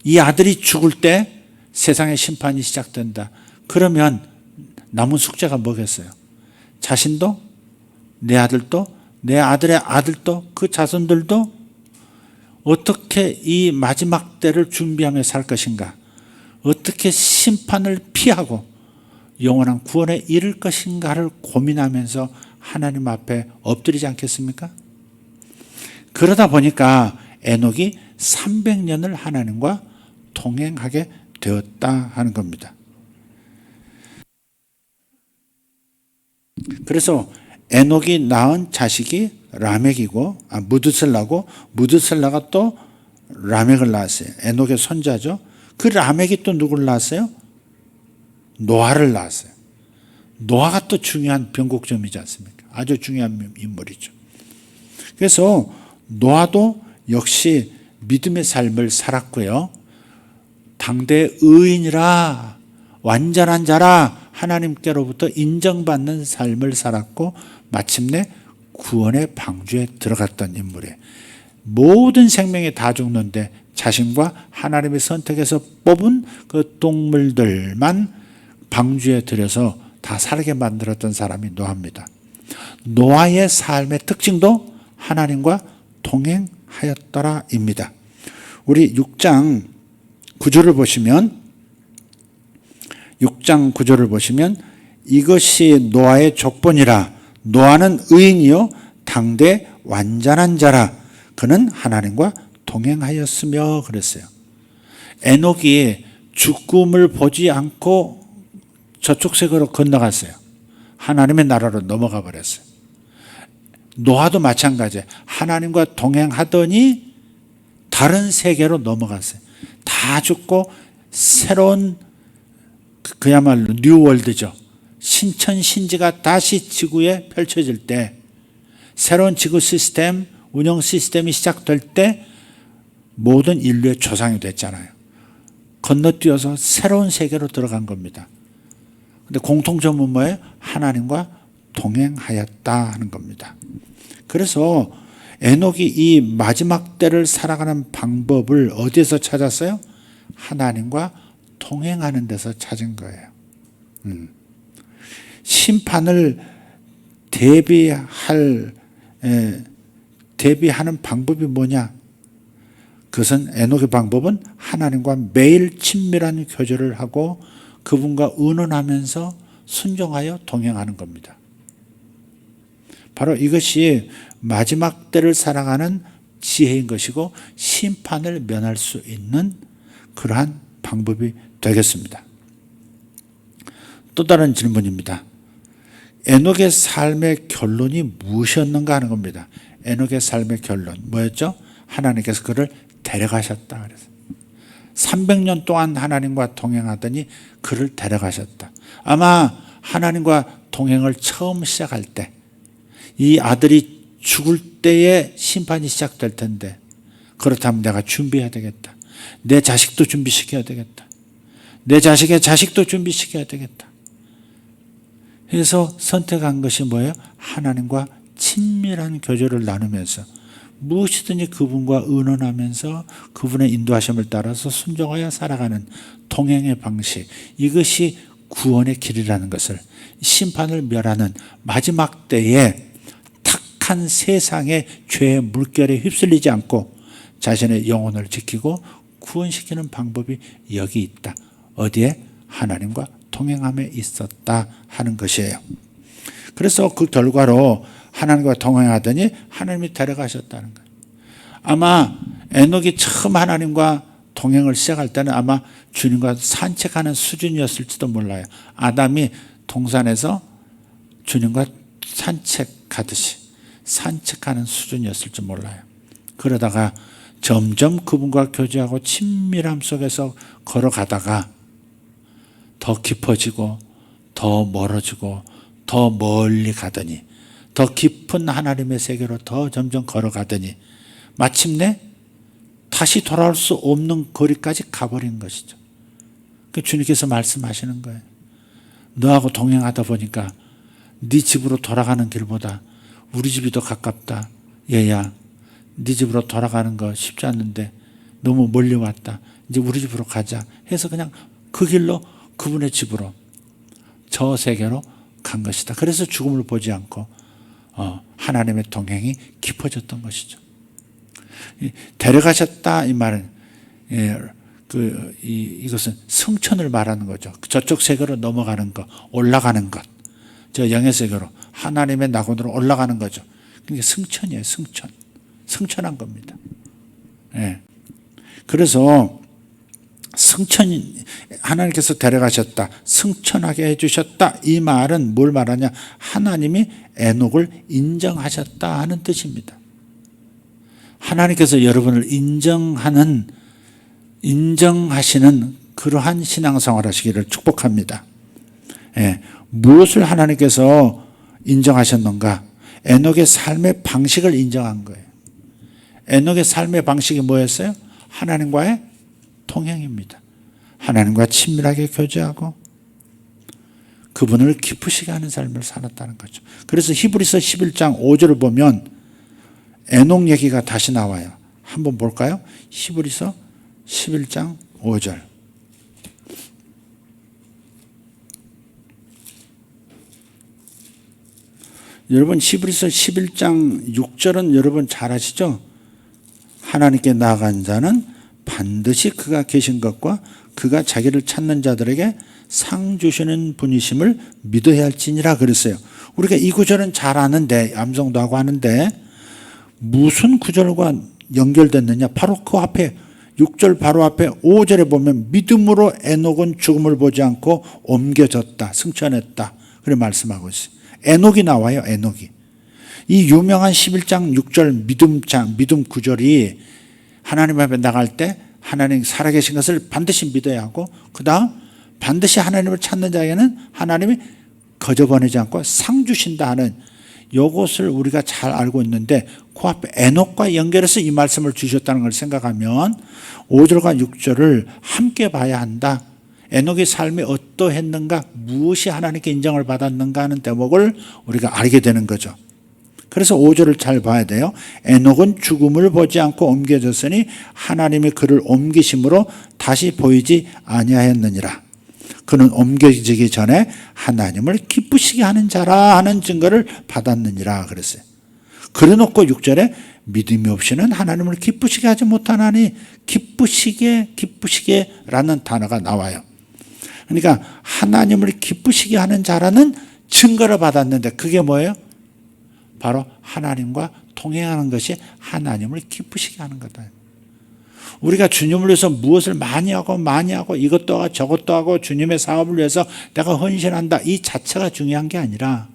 이 아들이 죽을 때 세상의 심판이 시작된다. 그러면 남은 숙제가 뭐겠어요? 자신도, 내 아들도, 내 아들의 아들도, 그 자손들도 어떻게 이 마지막 때를 준비하며 살 것인가? 어떻게 심판을 피하고 영원한 구원에 이를 것인가를 고민하면서 하나님 앞에 엎드리지 않겠습니까? 그러다 보니까 에녹이 300년을 하나님과 동행하게 되었다 하는 겁니다. 그래서 에녹이 낳은 자식이 라멕이고, 무드셀라고, 무드셀라가 또 라멕을 낳았어요. 에녹의 손자죠. 그 라멕이 또 누구를 낳았어요? 노아를 낳았어요. 노아가 또 중요한 변곡점이지 않습니까? 아주 중요한 인물이죠. 그래서 노아도 역시 믿음의 삶을 살았고요. 당대 의인이라, 완전한 자라 하나님께로부터 인정받는 삶을 살았고 마침내 구원의 방주에 들어갔던 인물이에요. 모든 생명이 다 죽는데 자신과 하나님의 선택해서 뽑은 그 동물들만 방주에 들여서 다 살게 만들었던 사람이 노아입니다. 노아의 삶의 특징도 하나님과 동행하였더라입니다. 우리 6장 9절을 보시면 이것이 노아의 족본이라. 노아는 의인이요 당대 완전한 자라. 그는 하나님과 동행하였으며 그랬어요. 에녹이 죽음을 보지 않고 저쪽 세계로 건너갔어요. 하나님의 나라로 넘어가 버렸어요. 노아도 마찬가지예요. 하나님과 동행하더니 다른 세계로 넘어갔어요. 다 죽고 새로운 그야말로 뉴월드죠. 신천신지가 다시 지구에 펼쳐질 때, 새로운 지구 시스템, 운영 시스템이 시작될 때 모든 인류의 조상이 됐잖아요. 건너뛰어서 새로운 세계로 들어간 겁니다. 근데 공통점은 뭐예요? 하나님과 동행하였다 하는 겁니다. 그래서 에녹이 이 마지막 때를 살아가는 방법을 어디에서 찾았어요? 하나님과 동행하는 데서 찾은 거예요. 심판을 대비하는 방법이 뭐냐? 그것은 에녹의 방법은 하나님과 매일 친밀한 교제를 하고 그분과 의논하면서 순종하여 동행하는 겁니다. 바로 이것이 마지막 때를 살아가는 지혜인 것이고 심판을 면할 수 있는 그러한 방법이 되겠습니다. 또 다른 질문입니다. 에녹의 삶의 결론이 무엇이었는가 하는 겁니다. 에녹의 삶의 결론 뭐였죠? 하나님께서 그를 데려가셨다 그래서 300년 동안 하나님과 동행하더니 그를 데려가셨다. 아마 하나님과 동행을 처음 시작할 때 이 아들이 죽을 때에 심판이 시작될 텐데, 그렇다면 내가 준비해야 되겠다. 내 자식도 준비시켜야 되겠다. 내 자식의 자식도 준비시켜야 되겠다. 그래서 선택한 것이 뭐예요? 하나님과 친밀한 교제를 나누면서 무엇이든지 그분과 의논하면서 그분의 인도하심을 따라서 순종하여 살아가는 동행의 방식, 이것이 구원의 길이라는 것을, 심판을 멸하는 마지막 때에 탁한 세상의 죄의 물결에 휩쓸리지 않고 자신의 영혼을 지키고 구원시키는 방법이 여기 있다. 어디에? 하나님과 동행함에 있었다 하는 것이에요. 그래서 그 결과로 하나님과 동행하더니 하나님이 데려가셨다는 거예요. 아마 에녹이 처음 하나님과 동행을 시작할 때는 아마 주님과 산책하는 수준이었을지도 몰라요. 아담이 동산에서 주님과 산책하듯이 산책하는 수준이었을지 몰라요. 그러다가 점점 그분과 교제하고 친밀함 속에서 걸어가다가 더 깊어지고 더 멀어지고 더 멀리 가더니 더 깊은 하나님의 세계로 더 점점 걸어가더니 마침내 다시 돌아올 수 없는 거리까지 가버린 것이죠. 주님께서 말씀하시는 거예요. 너하고 동행하다 보니까 네 집으로 돌아가는 길보다 우리 집이 더 가깝다. 얘야, 네 집으로 돌아가는 거 쉽지 않는데 너무 멀리 왔다. 이제 우리 집으로 가자 해서 그냥 그 길로 그분의 집으로, 저 세계로 간 것이다. 그래서 죽음을 보지 않고 하나님의 동행이 깊어졌던 것이죠. 데려가셨다 이 말은 이것은 승천을 말하는 거죠. 저쪽 세계로 넘어가는 것, 올라가는 것, 저 영의 세계로 하나님의 낙원으로 올라가는 거죠. 그러니까 승천이에요. 승천한 겁니다. 예. 그래서 하나님께서 데려가셨다, 승천하게 해주셨다, 이 말은 뭘 말하냐? 하나님이 에녹을 인정하셨다 하는 뜻입니다. 하나님께서 여러분을 인정하시는 그러한 신앙생활 하시기를 축복합니다. 예. 무엇을 하나님께서 인정하셨는가? 에녹의 삶의 방식을 인정한 거예요. 에녹의 삶의 방식이 뭐였어요? 하나님과의 동행입니다. 하나님과 친밀하게 교제하고 그분을 기쁘시게 하는 삶을 살았다는 거죠. 그래서 히브리서 11장 5절을 보면 에녹 얘기가 다시 나와요. 한번 볼까요? 히브리서 11장 5절. 여러분 히브리서 11장 6절은 여러분 잘 아시죠? 하나님께 나아간 자는 반드시 그가 계신 것과 그가 자기를 찾는 자들에게 상 주시는 분이심을 믿어야 할지니라 그랬어요. 우리가 이 구절은 잘 아는데, 암송도 하고 하는데 무슨 구절과 연결됐느냐? 바로 그 앞에 6절 바로 앞에 5절에 보면 믿음으로 에녹은 죽음을 보지 않고 옮겨졌다, 승천했다, 그래 말씀하고 있어요. 에녹이 나와요. 에녹이. 이 유명한 11장 6절 믿음 구절이 하나님 앞에 나갈 때 하나님 살아계신 것을 반드시 믿어야 하고, 그 다음 반드시 하나님을 찾는 자에게는 하나님이 거저 보내지 않고 상 주신다 하는 이것을 우리가 잘 알고 있는데, 그 앞에 에녹과 연결해서 이 말씀을 주셨다는 걸 생각하면 5절과 6절을 함께 봐야 한다. 에녹의 삶이 어떠했는가, 무엇이 하나님께 인정을 받았는가 하는 대목을 우리가 알게 되는 거죠. 그래서 5절을 잘 봐야 돼요. 에녹은 죽음을 보지 않고 옮겨졌으니 하나님이 그를 옮기심으로 다시 보이지 아니하였느니라. 그는 옮겨지기 전에 하나님을 기쁘시게 하는 자라 하는 증거를 받았느니라 그랬어요. 그래놓고 6절에 믿음이 없이는 하나님을 기쁘시게 하지 못하나니 기쁘시게 라는 단어가 나와요. 그러니까 하나님을 기쁘시게 하는 자라는 증거를 받았는데 그게 뭐예요? 바로 하나님과 동행하는 것이 하나님을 기쁘시게 하는 거다. 우리가 주님을 위해서 무엇을 많이 하고 이것도 하고 저것도 하고 주님의 사업을 위해서 내가 헌신한다, 이 자체가 중요한 게 아니라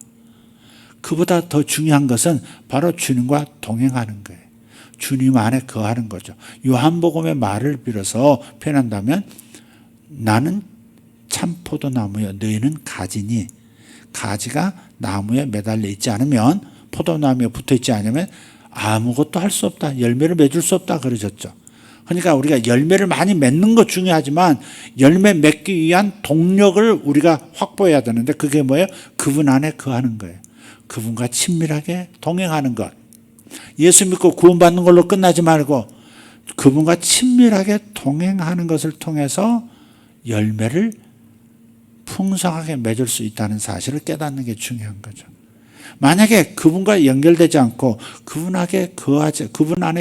그보다 더 중요한 것은 바로 주님과 동행하는 거예요. 주님 안에 거하는 거죠. 요한복음의 말을 빌어서 표현한다면 나는 참 포도나무여 너희는 가지니, 가지가 나무에 매달려 있지 않으면, 포도나무에 붙어 있지 않으면 아무것도 할 수 없다, 열매를 맺을 수 없다 그러셨죠. 그러니까 우리가 열매를 많이 맺는 것 중요하지만 열매 맺기 위한 동력을 우리가 확보해야 되는데 그게 뭐예요? 그분 안에 거하는 거예요. 그분과 친밀하게 동행하는 것. 예수 믿고 구원받는 걸로 끝나지 말고 그분과 친밀하게 동행하는 것을 통해서 열매를 풍성하게 맺을 수 있다는 사실을 깨닫는 게 중요한 거죠. 만약에 그분과 연결되지 않고 그분 안에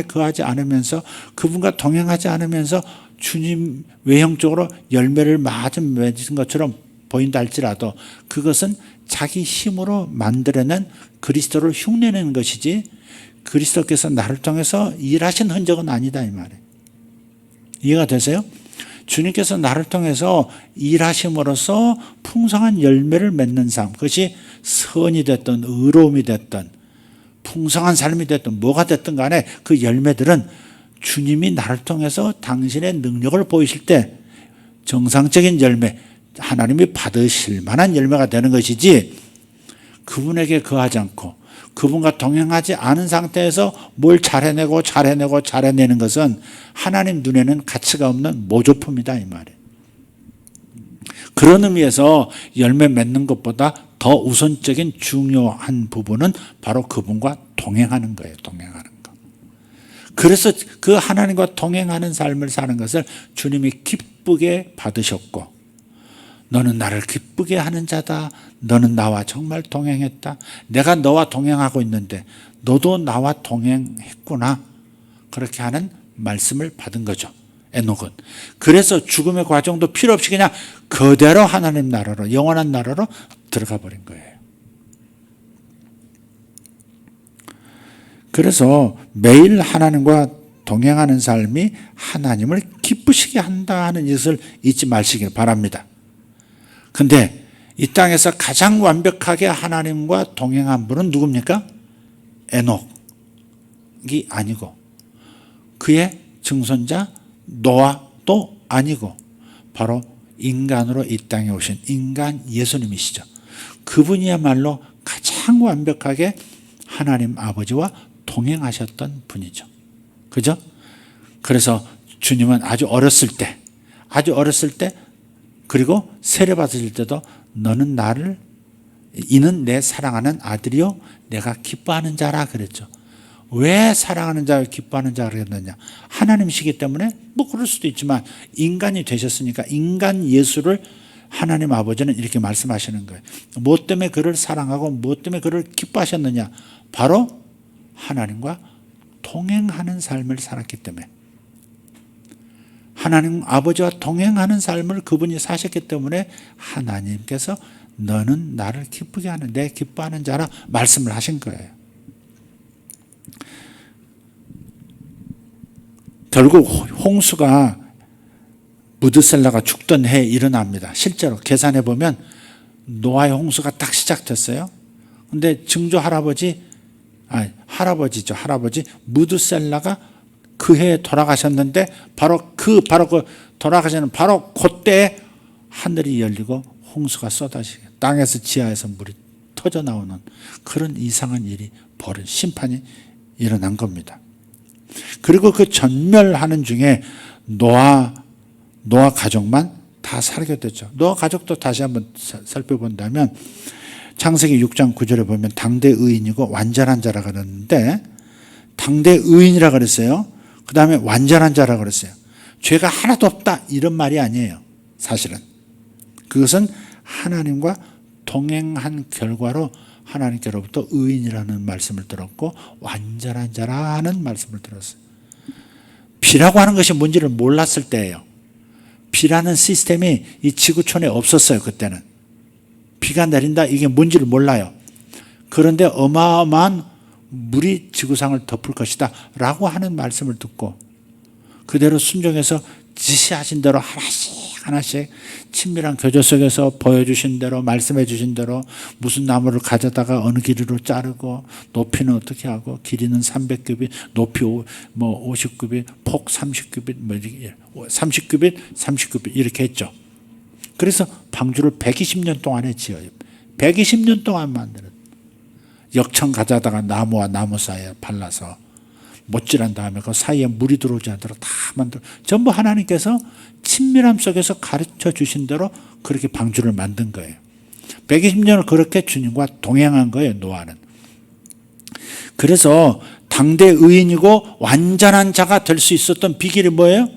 거하지 않으면서 그분과 동행하지 않으면서 주님 외형적으로 열매를 마저 맺은 것처럼 보인다 할지라도 그것은 자기 힘으로 만들어낸 그리스도를 흉내내는 것이지 그리스도께서 나를 통해서 일하신 흔적은 아니다 이 말이에요. 이해가 되세요? 주님께서 나를 통해서 일하심으로써 풍성한 열매를 맺는 삶, 그것이 선이 됐든 의로움이 됐든 풍성한 삶이 됐든 뭐가 됐든 간에 그 열매들은 주님이 나를 통해서 당신의 능력을 보이실 때 정상적인 열매, 하나님이 받으실 만한 열매가 되는 것이지 그분에게 거하지 않고 그분과 동행하지 않은 상태에서 뭘 잘해내는 것은 하나님 눈에는 가치가 없는 모조품이다 이 말이에요. 그런 의미에서 열매 맺는 것보다 더 우선적인 중요한 부분은 바로 그분과 동행하는 거예요. 동행하는 거. 그래서 그 하나님과 동행하는 삶을 사는 것을 주님이 기쁘게 받으셨고, 너는 나를 기쁘게 하는 자다. 너는 나와 정말 동행했다. 내가 너와 동행하고 있는데 너도 나와 동행했구나. 그렇게 하는 말씀을 받은 거죠. 에녹은. 그래서 죽음의 과정도 필요 없이 그냥 그대로 하나님 나라로, 영원한 나라로 들어가 버린 거예요. 그래서 매일 하나님과 동행하는 삶이 하나님을 기쁘시게 한다 하는 것을 잊지 마시길 바랍니다. 근데 이 땅에서 가장 완벽하게 하나님과 동행한 분은 누굽니까? 에녹이 아니고 그의 증손자 노아도 아니고 바로 인간으로 이 땅에 오신 인간 예수님이시죠. 그분이야말로 가장 완벽하게 하나님 아버지와 동행하셨던 분이죠. 그죠? 그래서 주님은 아주 어렸을 때 그리고 세례 받으실 때도 너는 이는 내 사랑하는 아들이요 내가 기뻐하는 자라 그랬죠. 왜 사랑하는 자를 기뻐하는 자라 그랬느냐? 하나님이시기 때문에 뭐 그럴 수도 있지만 인간이 되셨으니까 인간 예수를 하나님 아버지는 이렇게 말씀하시는 거예요. 무엇 때문에 그를 사랑하고 무엇 때문에 그를 기뻐하셨느냐? 바로 하나님과 동행하는 삶을 살았기 때문에, 하나님 아버지와 동행하는 삶을 그분이 사셨기 때문에 하나님께서 너는 나를 기쁘게 하는, 내 기뻐하는 자라 말씀을 하신 거예요. 결국 홍수가, 무드셀라가 죽던 해에 일어납니다. 실제로 계산해 보면 노아의 홍수가 딱 시작됐어요. 근데 증조 할아버지 무드셀라가 그 해에 돌아가셨는데 바로 그 돌아가시는 바로 그때에 하늘이 열리고 홍수가 쏟아지고 땅에서 지하에서 물이 터져 나오는 그런 이상한 일이 심판이 일어난 겁니다. 그리고 그 전멸하는 중에 노아 가족만 다 살게 됐죠. 노아 가족도 다시 한번 살펴본다면 창세기 6장 9절에 보면 당대 의인이고 완전한 자라 그랬는데, 당대 의인이라 그랬어요. 그 다음에 완전한 자라 그랬어요. 죄가 하나도 없다 이런 말이 아니에요. 사실은 그것은 하나님과 동행한 결과로 하나님께로부터 의인이라는 말씀을 들었고 완전한 자라는 말씀을 들었어요. 비라고 하는 것이 뭔지를 몰랐을 때예요. 비라는 시스템이 이 지구촌에 없었어요. 그때는 비가 내린다 이게 뭔지를 몰라요. 그런데 어마어마한 물이 지구상을 덮을 것이다 라고 하는 말씀을 듣고 그대로 순종해서 지시하신 대로 하나씩 친밀한 교제 속에서 보여주신 대로, 말씀해 주신 대로 무슨 나무를 가져다가 어느 길이로 자르고 높이는 어떻게 하고 길이는 300규빗, 높이 50규빗, 폭 30규빗, 30규빗 이렇게 했죠. 그래서 방주를 120년 동안에 지어요. 120년 동안 만드는, 역청 가져다가 나무와 나무 사이에 발라서 못질한 다음에 그 사이에 물이 들어오지 않도록 다 만들어, 전부 하나님께서 친밀함 속에서 가르쳐 주신 대로 그렇게 방주를 만든 거예요. 120년을 그렇게 주님과 동행한 거예요, 노아는. 그래서 당대 의인이고 완전한 자가 될 수 있었던 비결이 뭐예요?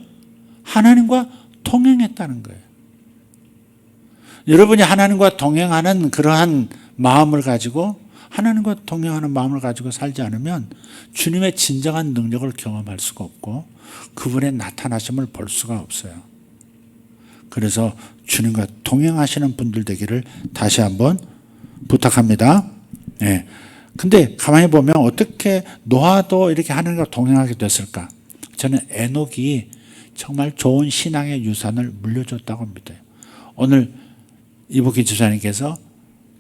하나님과 동행했다는 거예요. 여러분이 하나님과 동행하는 그러한 마음을 가지고, 하나님과 동행하는 마음을 가지고 살지 않으면 주님의 진정한 능력을 경험할 수가 없고 그분의 나타나심을 볼 수가 없어요. 그래서 주님과 동행하시는 분들 되기를 다시 한번 부탁합니다. 네. 근데 가만히 보면 어떻게 노아도 이렇게 하나님과 동행하게 됐을까? 저는 에녹이 정말 좋은 신앙의 유산을 물려줬다고 믿어요. 오늘 이복희 지사님께서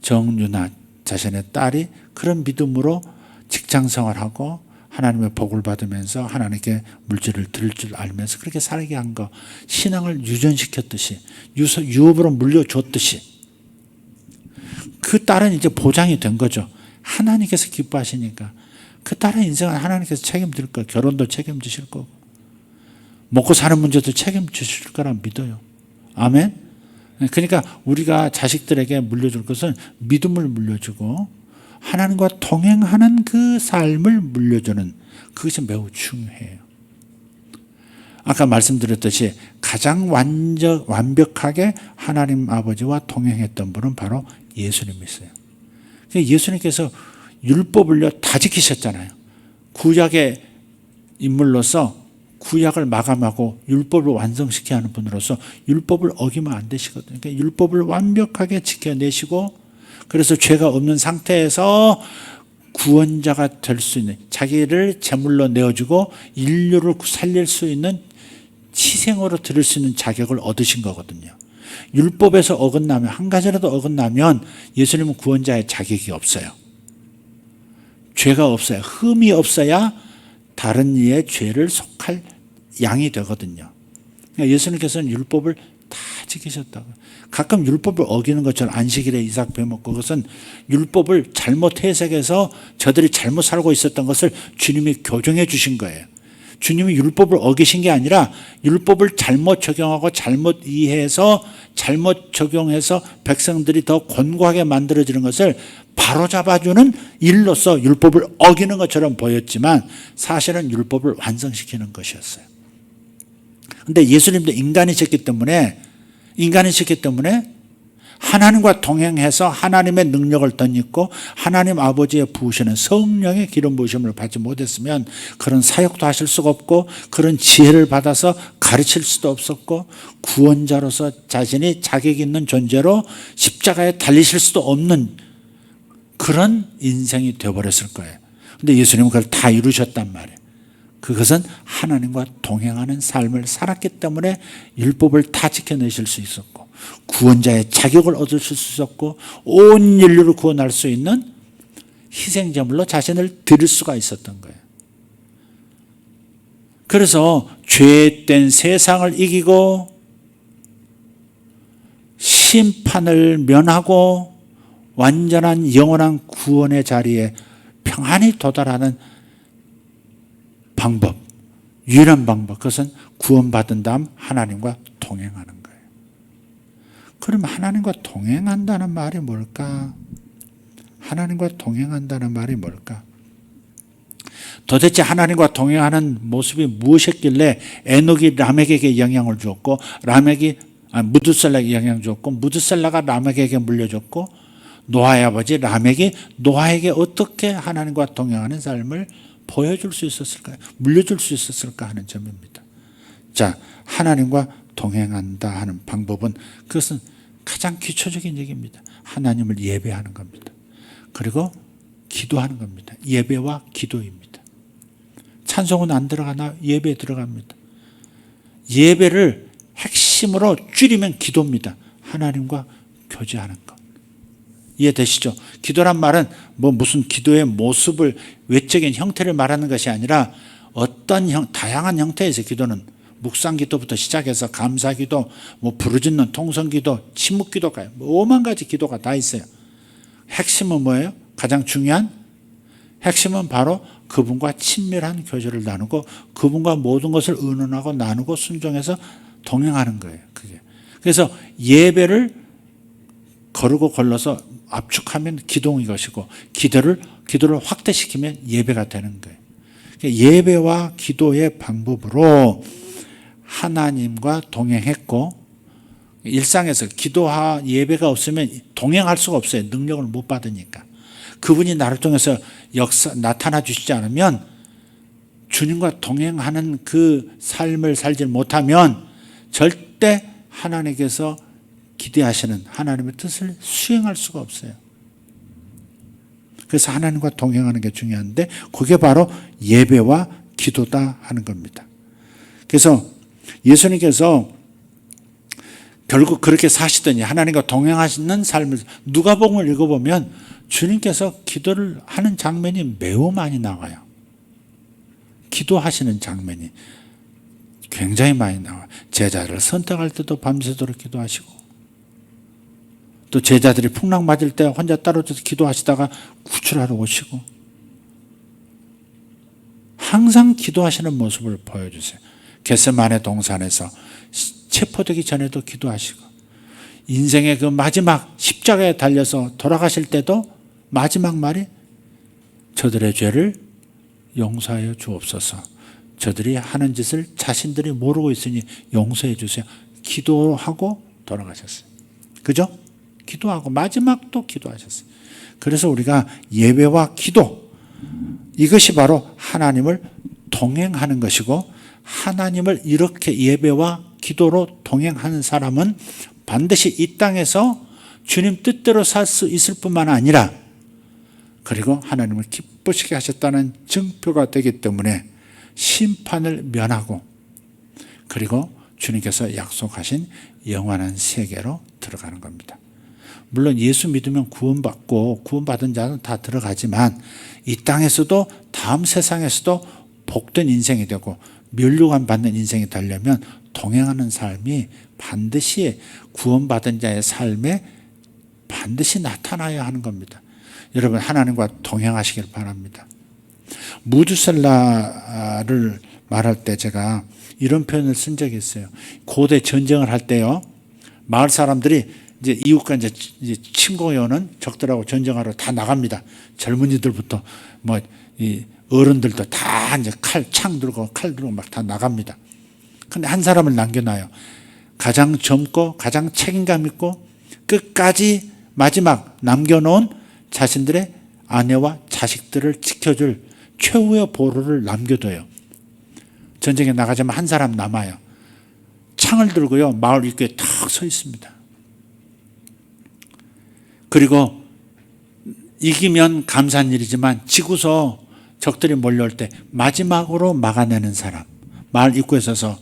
정유나 자신의 딸이 그런 믿음으로 직장생활하고 하나님의 복을 받으면서 하나님께 물질을 드릴 줄 알면서 그렇게 살게 한 거, 신앙을 유전시켰듯이 유업으로 물려줬듯이 그 딸은 이제 보장이 된 거죠. 하나님께서 기뻐하시니까 그 딸의 인생은 하나님께서 책임질 거예요. 결혼도 책임지실 거고 먹고 사는 문제도 책임지실 거라 믿어요. 아멘. 그러니까 우리가 자식들에게 물려줄 것은 믿음을 물려주고 하나님과 동행하는 그 삶을 물려주는, 그것이 매우 중요해요. 아까 말씀드렸듯이 가장 완벽하게 하나님 아버지와 동행했던 분은 바로 예수님이세요. 예수님께서 율법을요 다 지키셨잖아요. 구약의 인물로서 구약을 마감하고 율법을 완성시켜야 하는 분으로서 율법을 어기면 안 되시거든요. 그러니까 율법을 완벽하게 지켜내시고, 그래서 죄가 없는 상태에서 구원자가 될 수 있는, 자기를 제물로 내어주고 인류를 살릴 수 있는 희생으로 드릴 수 있는 자격을 얻으신 거거든요. 율법에서 어긋나면, 한 가지라도 어긋나면 예수님은 구원자의 자격이 없어요. 죄가 없어요. 흠이 없어야 다른 이의 죄를 속할 양이 되거든요. 그러니까 예수님께서는 율법을 다 지키셨다고. 가끔 율법을 어기는 것처럼 안식일에 이삭 배 먹고, 그것은 율법을 잘못 해석해서 저들이 잘못 살고 있었던 것을 주님이 교정해 주신 거예요. 주님이 율법을 어기신 게 아니라 율법을 잘못 적용하고 잘못 이해해서 잘못 적용해서 백성들이 더 곤고하게 만들어지는 것을 바로잡아주는 일로서 율법을 어기는 것처럼 보였지만 사실은 율법을 완성시키는 것이었어요. 그런데 예수님도 인간이셨기 때문에 하나님과 동행해서 하나님의 능력을 덧입고 하나님 아버지의 부으시는 성령의 기름 부으심을 받지 못했으면 그런 사역도 하실 수가 없고 그런 지혜를 받아서 가르칠 수도 없었고 구원자로서 자신이 자격 있는 존재로 십자가에 달리실 수도 없는 그런 인생이 되어버렸을 거예요. 근데 예수님은 그걸 다 이루셨단 말이에요. 그것은 하나님과 동행하는 삶을 살았기 때문에 율법을 다 지켜내실 수 있었고 구원자의 자격을 얻으실 수 있었고 온 인류를 구원할 수 있는 희생제물로 자신을 드릴 수가 있었던 거예요. 그래서 죄된 세상을 이기고 심판을 면하고 완전한 영원한 구원의 자리에 평안히 도달하는 방법, 유일한 방법, 그것은 구원받은 다음 하나님과 동행하는 거예요. 그럼 하나님과 동행한다는 말이 뭘까? 하나님과 동행한다는 말이 뭘까? 도대체 하나님과 동행하는 모습이 무엇이었길래 에녹이 라멕에게 영향을 주었고 무드셀라에게 영향을 주었고 무드셀라가 라멕에게 물려줬고 노아의 아버지 라멕이 노아에게 어떻게 하나님과 동행하는 삶을 보여줄 수 있었을까요? 물려줄 수 있었을까 하는 점입니다. 자, 하나님과 동행한다 하는 방법은 그것은 가장 기초적인 얘기입니다. 하나님을 예배하는 겁니다. 그리고 기도하는 겁니다. 예배와 기도입니다. 찬송은 안 들어가나 예배에 들어갑니다. 예배를 핵심으로 줄이면 기도입니다. 하나님과 교제하는 것. 이해되시죠? 기도란 말은 무슨 기도의 모습을 외적인 형태를 말하는 것이 아니라 어떤 다양한 형태에서 기도는 묵상기도부터 시작해서 감사기도, 부르짖는 통성기도, 침묵기도까지 5만 가지 기도가 다 있어요. 핵심은 뭐예요? 가장 중요한 핵심은 바로 그분과 친밀한 교제를 나누고 그분과 모든 것을 의논하고 나누고 순종해서 동행하는 거예요. 그게. 그래서 예배를 거르고 걸러서 압축하면 기도인 것이고 기도를 확대시키면 예배가 되는 거예요. 예배와 기도의 방법으로 하나님과 동행했고 일상에서 기도와 예배가 없으면 동행할 수가 없어요. 능력을 못 받으니까. 그분이 나를 통해서 나타나 주시지 않으면 주님과 동행하는 그 삶을 살지 못하면 절대 하나님께서 기대하시는 하나님의 뜻을 수행할 수가 없어요. 그래서 하나님과 동행하는 게 중요한데 그게 바로 예배와 기도다 하는 겁니다. 그래서 예수님께서 결국 그렇게 사시더니 하나님과 동행하시는 삶을 누가복음을 읽어보면 주님께서 기도를 하는 장면이 매우 많이 나와요. 기도하시는 장면이 굉장히 많이 나와요. 제자를 선택할 때도 밤새도록 기도하시고 또 제자들이 풍랑 맞을 때 혼자 떨어져서 기도하시다가 구출하러 오시고 항상 기도하시는 모습을 보여주세요. 겟세마네 동산에서 체포되기 전에도 기도하시고 인생의 그 마지막 십자가에 달려서 돌아가실 때도 마지막 말이 저들의 죄를 용서하여 주옵소서. 저들이 하는 짓을 자신들이 모르고 있으니 용서해 주세요. 기도하고 돌아가셨어요. 그죠? 기도하고 마지막도 기도하셨어요. 그래서 우리가 예배와 기도 이것이 바로 하나님을 동행하는 것이고 하나님을 이렇게 예배와 기도로 동행하는 사람은 반드시 이 땅에서 주님 뜻대로 살 수 있을 뿐만 아니라 그리고 하나님을 기쁘시게 하셨다는 증표가 되기 때문에 심판을 면하고 그리고 주님께서 약속하신 영원한 세계로 들어가는 겁니다. 물론 예수 믿으면 구원받고 구원받은 자는 다 들어가지만 이 땅에서도 다음 세상에서도 복된 인생이 되고 면류관 받는 인생이 되려면 동행하는 삶이 반드시 구원받은 자의 삶에 반드시 나타나야 하는 겁니다. 여러분 하나님과 동행하시길 바랍니다. 무드셀라를 말할 때 제가 이런 표현을 쓴 적이 있어요. 고대 전쟁을 할 때요. 마을 사람들이 이제 이웃과 이제 침공해 오는 적들하고 전쟁하러 다 나갑니다. 젊은이들부터 이 어른들도 다 이제 창 들고 막 다 나갑니다. 근데 한 사람을 남겨놔요. 가장 젊고 가장 책임감 있고 끝까지 마지막 남겨놓은 자신들의 아내와 자식들을 지켜줄 최후의 보루를 남겨둬요. 전쟁에 나가자면 한 사람 남아요. 창을 들고요, 마을 입구에 탁 서 있습니다. 그리고 이기면 감사한 일이지만 지고서 적들이 몰려올 때 마지막으로 막아내는 사람, 마을 입구에 서서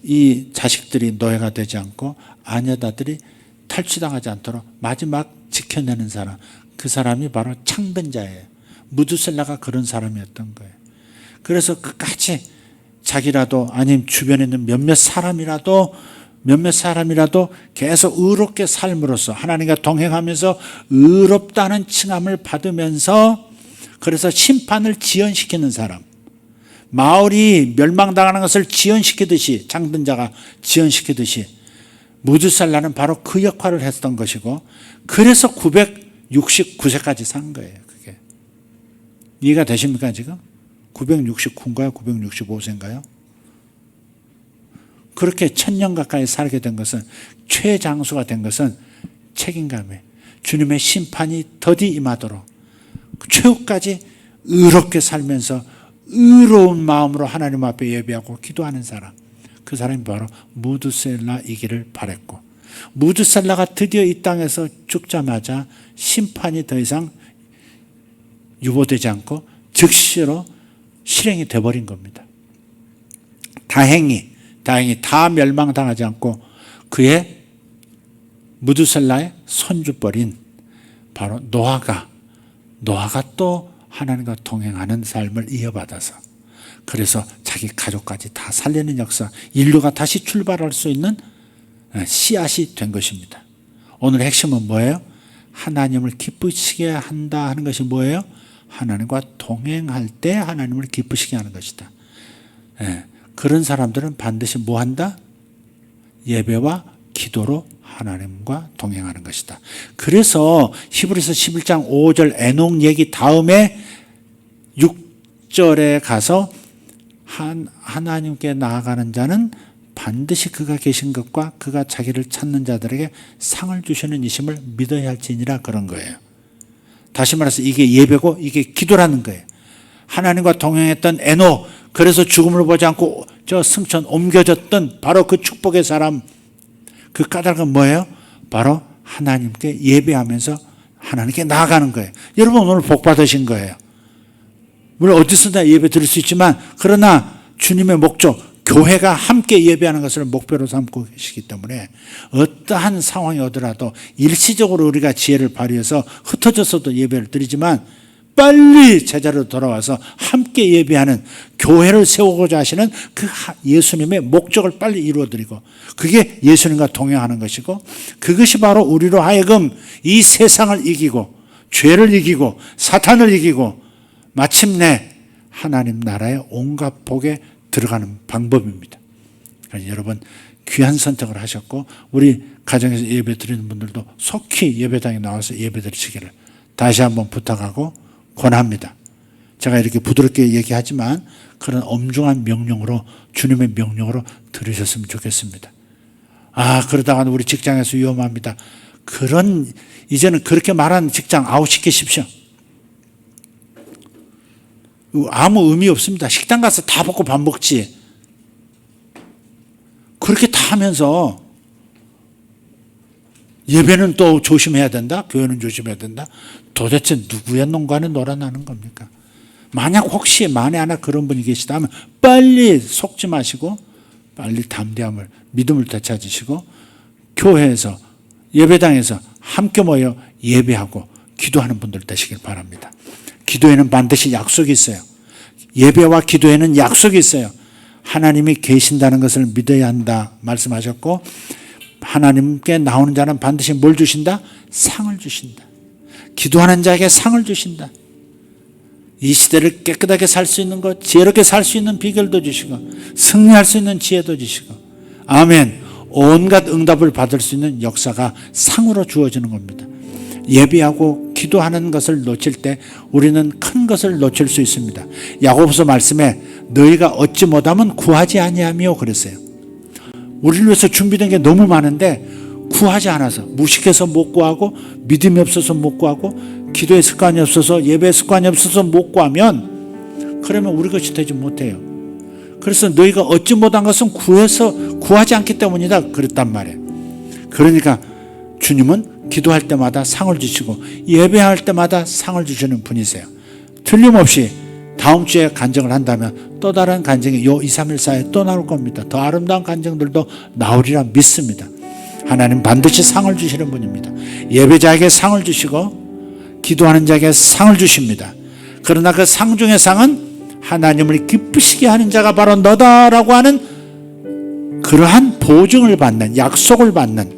이 자식들이 노예가 되지 않고 아내다들이 탈취당하지 않도록 마지막 지켜내는 사람, 그 사람이 바로 창변자예요. 무드셀라가 그런 사람이었던 거예요. 그래서 끝까지 자기라도 아니면 주변에 있는 몇몇 사람이라도 계속 의롭게 삶으로써 하나님과 동행하면서 의롭다는 칭함을 받으면서, 그래서 심판을 지연시키는 사람, 마을이 멸망당하는 것을 지연시키듯이, 창든자가 지연시키듯이 무드살라는 바로 그 역할을 했던 것이고, 그래서 969세까지 산 거예요. 그게 이해가 되십니까? 지금 969인가요? 965세인가요? 그렇게 1000년 가까이 살게 된 것은, 최장수가 된 것은 책임감에 주님의 심판이 더디 임하도록 최후까지 의롭게 살면서 의로운 마음으로 하나님 앞에 예배하고 기도하는 사람, 그 사람이 바로 무드셀라이기를 바랬고, 무드셀라가 드디어 이 땅에서 죽자마자 심판이 더 이상 유보되지 않고 즉시로 실행이 되어버린 겁니다. 다행히 다 멸망당하지 않고 그의 무드셀라의 손주뻘인 바로 노아가 또 하나님과 동행하는 삶을 이어받아서, 그래서 자기 가족까지 다 살리는 역사, 인류가 다시 출발할 수 있는 씨앗이 된 것입니다. 오늘 핵심은 뭐예요? 하나님을 기쁘시게 한다 하는 것이 뭐예요? 하나님과 동행할 때 하나님을 기쁘시게 하는 것이다. 그런 사람들은 반드시 뭐 한다? 예배와 기도로 하나님과 동행하는 것이다. 그래서 히브리서 11장 5절 에녹 얘기 다음에 6절에 가서 하나님께 나아가는 자는 반드시 그가 계신 것과 그가 자기를 찾는 자들에게 상을 주시는 이심을 믿어야 할지니라, 그런 거예요. 다시 말해서 이게 예배고 이게 기도라는 거예요. 하나님과 동행했던 에녹, 그래서 죽음을 보지 않고 저 승천 옮겨졌던 바로 그 축복의 사람, 그 까닭은 뭐예요? 바로 하나님께 예배하면서 하나님께 나아가는 거예요. 여러분 오늘 복 받으신 거예요. 물론 어디서나 예배 드릴 수 있지만, 그러나 주님의 목적, 교회가 함께 예배하는 것을 목표로 삼고 계시기 때문에 어떠한 상황이 오더라도 일시적으로 우리가 지혜를 발휘해서 흩어져서도 예배를 드리지만 빨리 제자로 돌아와서 함께 예배하는 교회를 세우고자 하시는 그 예수님의 목적을 빨리 이루어드리고, 그게 예수님과 동행하는 것이고, 그것이 바로 우리로 하여금 이 세상을 이기고 죄를 이기고 사탄을 이기고 마침내 하나님 나라의 온갖 복에 들어가는 방법입니다. 그러니까 여러분 귀한 선택을 하셨고, 우리 가정에서 예배 드리는 분들도 속히 예배당에 나와서 예배 드리시기를 다시 한번 부탁하고 권합니다. 제가 이렇게 부드럽게 얘기하지만 그런 엄중한 명령으로, 주님의 명령으로 들으셨으면 좋겠습니다. 그러다가는 우리 직장에서 위험합니다. 이제는 그렇게 말하는 직장 아웃시키십시오. 아무 의미 없습니다. 식당 가서 다 먹고 밥 먹지. 그렇게 다 하면서 예배는 또 조심해야 된다, 교회는 조심해야 된다. 도대체 누구의 농간에 놀아나는 겁니까? 만약 혹시 만에 하나 그런 분이 계시다면 빨리 속지 마시고 빨리 담대함을, 믿음을 되찾으시고 교회에서, 예배당에서 함께 모여 예배하고 기도하는 분들 되시길 바랍니다. 기도에는 반드시 약속이 있어요. 예배와 기도에는 약속이 있어요. 하나님이 계신다는 것을 믿어야 한다 말씀하셨고, 하나님께 나오는 자는 반드시 뭘 주신다? 상을 주신다. 기도하는 자에게 상을 주신다. 이 시대를 깨끗하게 살 수 있는 것, 지혜롭게 살 수 있는 비결도 주시고 승리할 수 있는 지혜도 주시고, 아멘, 온갖 응답을 받을 수 있는 역사가 상으로 주어지는 겁니다. 예배하고 기도하는 것을 놓칠 때 우리는 큰 것을 놓칠 수 있습니다. 야고보서 말씀에 너희가 얻지 못하면 구하지 아니하며 그랬어요. 우리를 위해서 준비된 게 너무 많은데 구하지 않아서, 무식해서 못 구하고 믿음이 없어서 못 구하고 기도의 습관이 없어서 예배 습관이 없어서 못 구하면 그러면 우리 것이 되지 못해요. 그래서 너희가 얻지 못한 것은 구하지 않기 때문이다 그랬단 말이에요. 그러니까 주님은 기도할 때마다 상을 주시고 예배할 때마다 상을 주시는 분이세요. 틀림없이 다음 주에 간증을 한다면 또 다른 간증이 요 2, 3일 사이에 또 나올 겁니다. 더 아름다운 간증들도 나오리라 믿습니다. 하나님 반드시 상을 주시는 분입니다. 예배자에게 상을 주시고 기도하는 자에게 상을 주십니다. 그러나 그 상 중의 상은 하나님을 기쁘시게 하는 자가 바로 너다라고 하는 그러한 보증을 받는, 약속을 받는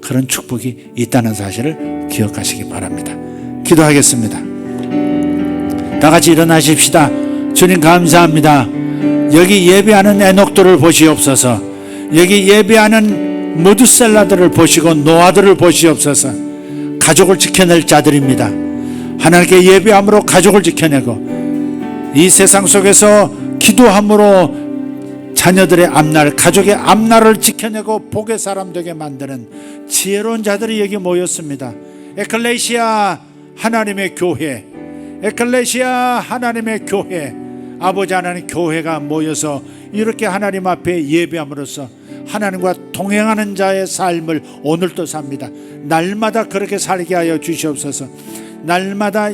그런 축복이 있다는 사실을 기억하시기 바랍니다. 기도하겠습니다. 다 같이 일어나십시다. 주님 감사합니다. 여기 예배하는 에녹들을 보시옵소서. 여기 예배하는 무드셀라들을 보시고 노아들을 보시옵소서. 가족을 지켜낼 자들입니다. 하나님께 예배함으로 가족을 지켜내고 이 세상 속에서 기도함으로 자녀들의 앞날, 가족의 앞날을 지켜내고 복의 사람 되게 만드는 지혜로운 자들이 여기 모였습니다. 에클레시아 하나님의 교회, 에클레시아 하나님의 교회, 아버지 하나님 교회가 모여서 이렇게 하나님 앞에 예배함으로써 하나님과 동행하는 자의 삶을 오늘도 삽니다. 날마다 그렇게 살게 하여 주시옵소서. 날마다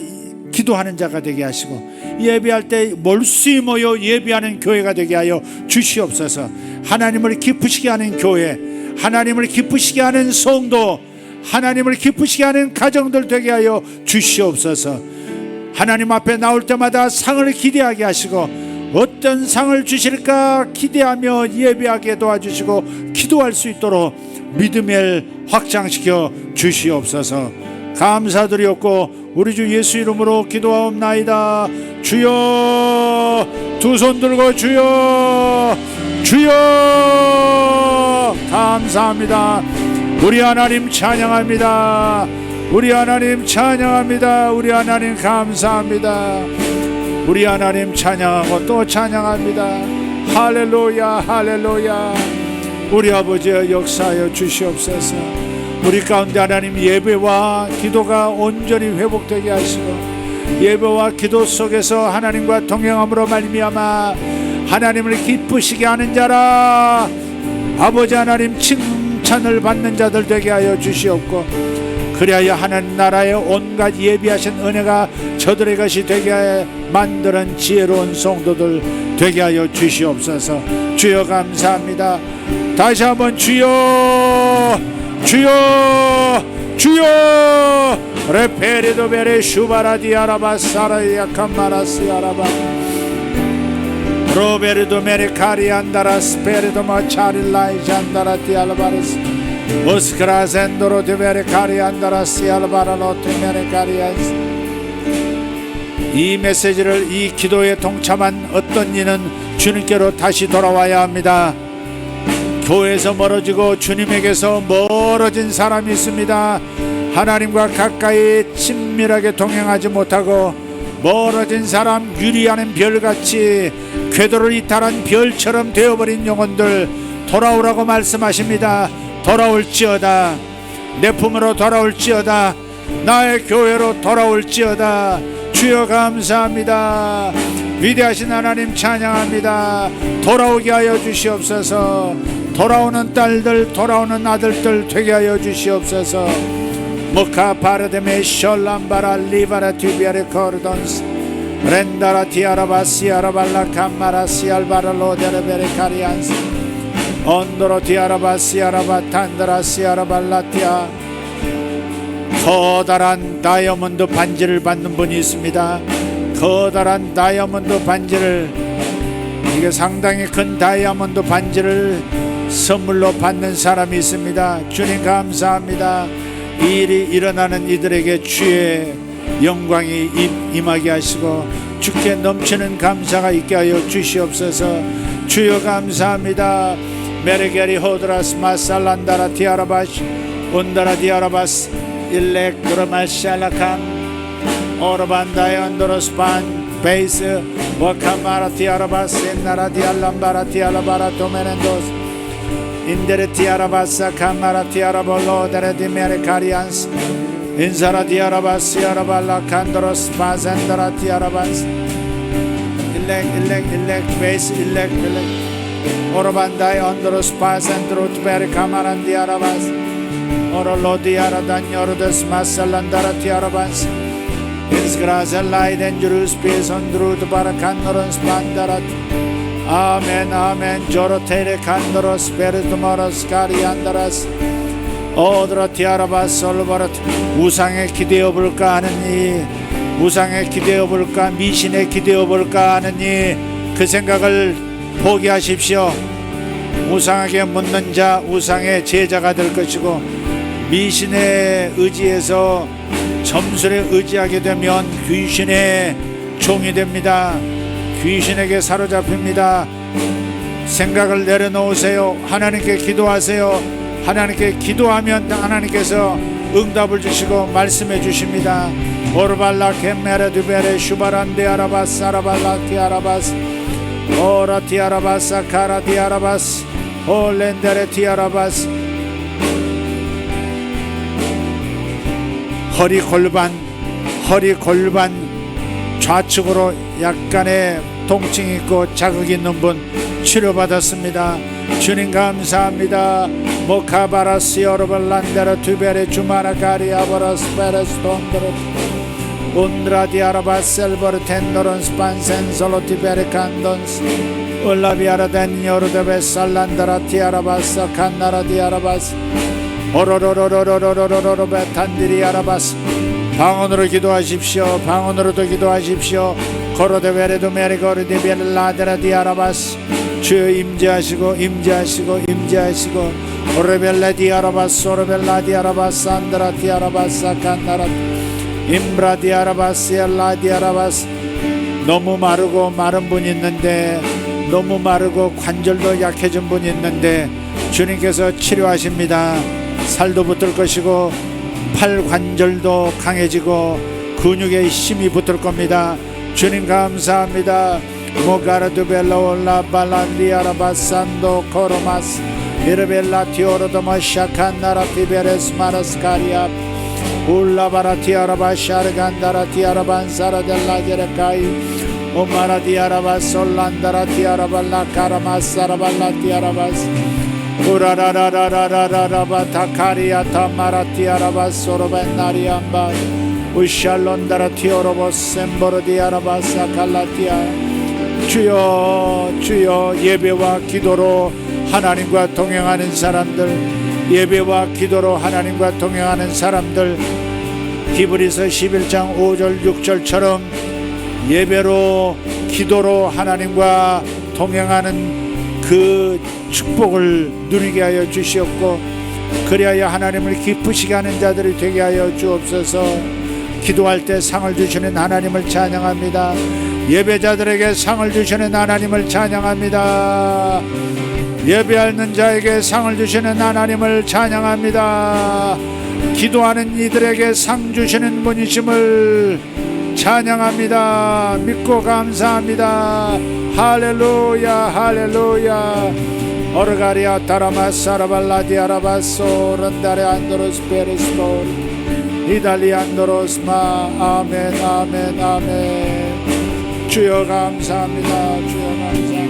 기도하는 자가 되게 하시고 예배할 때 몰수히 모여 예배하는 교회가 되게 하여 주시옵소서. 하나님을 기쁘시게 하는 교회, 하나님을 기쁘시게 하는 성도, 하나님을 기쁘시게 하는 가정들 되게 하여 주시옵소서. 하나님 앞에 나올 때마다 상을 기대하게 하시고 어떤 상을 주실까 기대하며 예배하게 도와주시고 기도할 수 있도록 믿음을 확장시켜 주시옵소서. 감사드리옵고 우리 주 예수 이름으로 기도하옵나이다. 주여, 두 손 들고 주여, 주여. 감사합니다. 우리 하나님 찬양합니다. 우리 하나님 찬양합니다. 우리 하나님 감사합니다. 우리 하나님 찬양하고 또 찬양합니다. 할렐루야, 할렐루야. 우리 아버지여 역사하여 주시옵소서. 우리 가운데 하나님 예배와 기도가 온전히 회복되게 하시고 예배와 기도 속에서 하나님과 동행함으로 말미암아 하나님을 기쁘시게 하는 자라 아버지 하나님 칭찬을 받는 자들 되게 하여 주시옵고 그리하여 하나님 나라의 온갖 예비하신 은혜가 저들의 것이 되게 하여 만드는 지혜로운 성도들 되게 하여 주시옵소서. 주여 감사합니다. 다시 한번 주여, 주여, 주여. 레페리도 베레 슈바라디아라바 사라야카마라시아라바 로베르도 메리카리안다라 스페르도 마차릴라이잔다라티알바르스 오스크라센도로 드베리카리안다라시알바라노테메리카리안스. 이 메시지를 이 기도에 동참한 어떤 이는 주님께로 다시 돌아와야 합니다. 교회에서 멀어지고 주님에게서 멀어진 사람이 있습니다. 하나님과 가까이 친밀하게 동행하지 못하고 멀어진 사람, 유리하는 별같이 궤도를 이탈한 별처럼 되어버린 영혼들 돌아오라고 말씀하십니다. 돌아올지어다. 내 품으로 돌아올지어다. 나의 교회로 돌아올지어다. 주여 감사합니다. 위대하신 하나님 찬양합니다. 돌아오게 하여 주시옵소서. 돌아오는 딸들, 돌아오는 아들들 되게 하여 주시옵소서. 모카 파르데메 셜람바라 리바라 튜비아레 코르돈스 렌다라 티아라바 시아라발라 카마라 시알바라 로데르베레 카리안스 온도로 티아라바 시아라바 탄다라 시아라발라티아. 커다란 다이아몬드 반지를 받는 분이 있습니다. 커다란 다이아몬드 반지를, 이게 상당히 큰 다이아몬드 반지를 선물로 받는 사람이 있습니다. 주님 감사합니다. 이 일이 일어나는 이들에게 주의 영광이 임하게 하시고 주께 넘치는 감사가 있게 하여 주시옵소서. 주여 감사합니다. 메르게리 호드라스 마살란다라 티아라바시 온다라 디아라바스 일렉 그라마샬라칸 오르반다이언도로스판 베이스 와카마라 티아라바스 엔나라 디알람바라 티알라바라 도메넨도스 인데레 티아라바사 카마라 티아라볼로 데레디 메레카리안스 인사라 티아라바스 야라발라 칸도로스 바센다라 티아라반스 일렉 베이스 일렉 오로반다이 언더로스 바센드로트 베레 카마란 티아라바스 오롤로 티아라단 요르데스 마살란다라 티아라반스 인스그라셀 라이덴 주루스 비선드루트 바라칸노런스 반다라 아멘 아멘 조로테레 칸도로스 베르트모로스 가리안다라스 오드라 티아라바스 올바르트 우상에 기대어 볼까 하느니 우상에 기대어 볼까 미신에 기대어 볼까 하느니 그 생각을 포기하십시오. 우상에게 묻는 자 우상의 제자가 될 것이고 미신에 의지해서 점술에 의지하게 되면 귀신의 종이 됩니다. 귀신에게 사로잡힙니다. 생각을 내려놓으세요. 하나님께 기도하세요. 하나님께 기도하면 하나님께서 응답을 주시고 말씀해 주십니다. 오르발라 켐메레드베레 슈바란데 아라바스 아라발라 티아라바스 오라 티아라바스 카라 티아라바스 홀렌데레 티아라바스 허리 골반 좌측으로 약간의 통증이 있고 자극이 있는 분 치료받았습니다. 주님 감사합니다. 모카바라스 여러발란데라 투베레 주마라가리아바라스 베레스 돈드르 온드라디아라바스 엘버르 텐더런스 반센솔로티 베레칸돈스 올라비아라덴 요르데베 살란다라 티아라바스 칸나라 디아라바스 오로로로로로로로로로 베탄디리아라바스 방언으로 기도하십시오. 방언으로도 기도하십시오. 코로데베레도 메리고르디 벨라데라 디아라바스 주여 임재하시고 오레벨라 디아라바스 오레벨라 디아라바스 안드라 디아라바스 칸나라 임브라 디아라바스 엘라 디아라바스 너무 마르고 마른 분이 있는데 너무 마르고 관절도 약해진 분이 있는데 주님께서 치료하십니다. 살도 붙을 것이고 팔 관절도 강해지고 근육에 힘이 붙을 겁니다. 주님 감사합니다. 모가르드벨라 올라 발란디아라바산도 코로마스 이르벨라 티오로도마 샤칸나라 티베레스 마라스카리아 울라바라 티아라바 샤르간다라 티아라반 사라델라 제레카이 오마라 디아라바 솔란다라 티아라발라 카라마사라발라 티아라바스 우라라라라라라라바 타카리아 타마라 티아라바 소로벤나리암바 우샬론다라 티오로보스 셈보르 디아라바사 칼라티아 주여 예배와 기도로 하나님과 동행하는 사람들 예배와 기도로 하나님과 동행하는 사람들 히브리서 11장 5절 6절처럼 예배로 기도로 하나님과 동행하는 그 축복을 누리게 하여 주시옵고 그리하여 하나님을 기쁘시게 하는 자들이 되게 하여 주옵소서. 기도할 때 상을 주시는 하나님을 찬양합니다. 예배자들에게 상을 주시는 하나님을 찬양합니다. 예배하는 자에게 상을 주시는 하나님을 찬양합니다. 기도하는 이들에게 상 주시는 분이심을 찬양합니다. 믿고 감사합니다. 할렐루야 할렐루야 오르가리아 타라마사라발라디아라바소 란다레 안도로스 페리스토 이달리안도로스마 아멘 아멘 아멘 주여 감사합니다. 주여 감사합니다.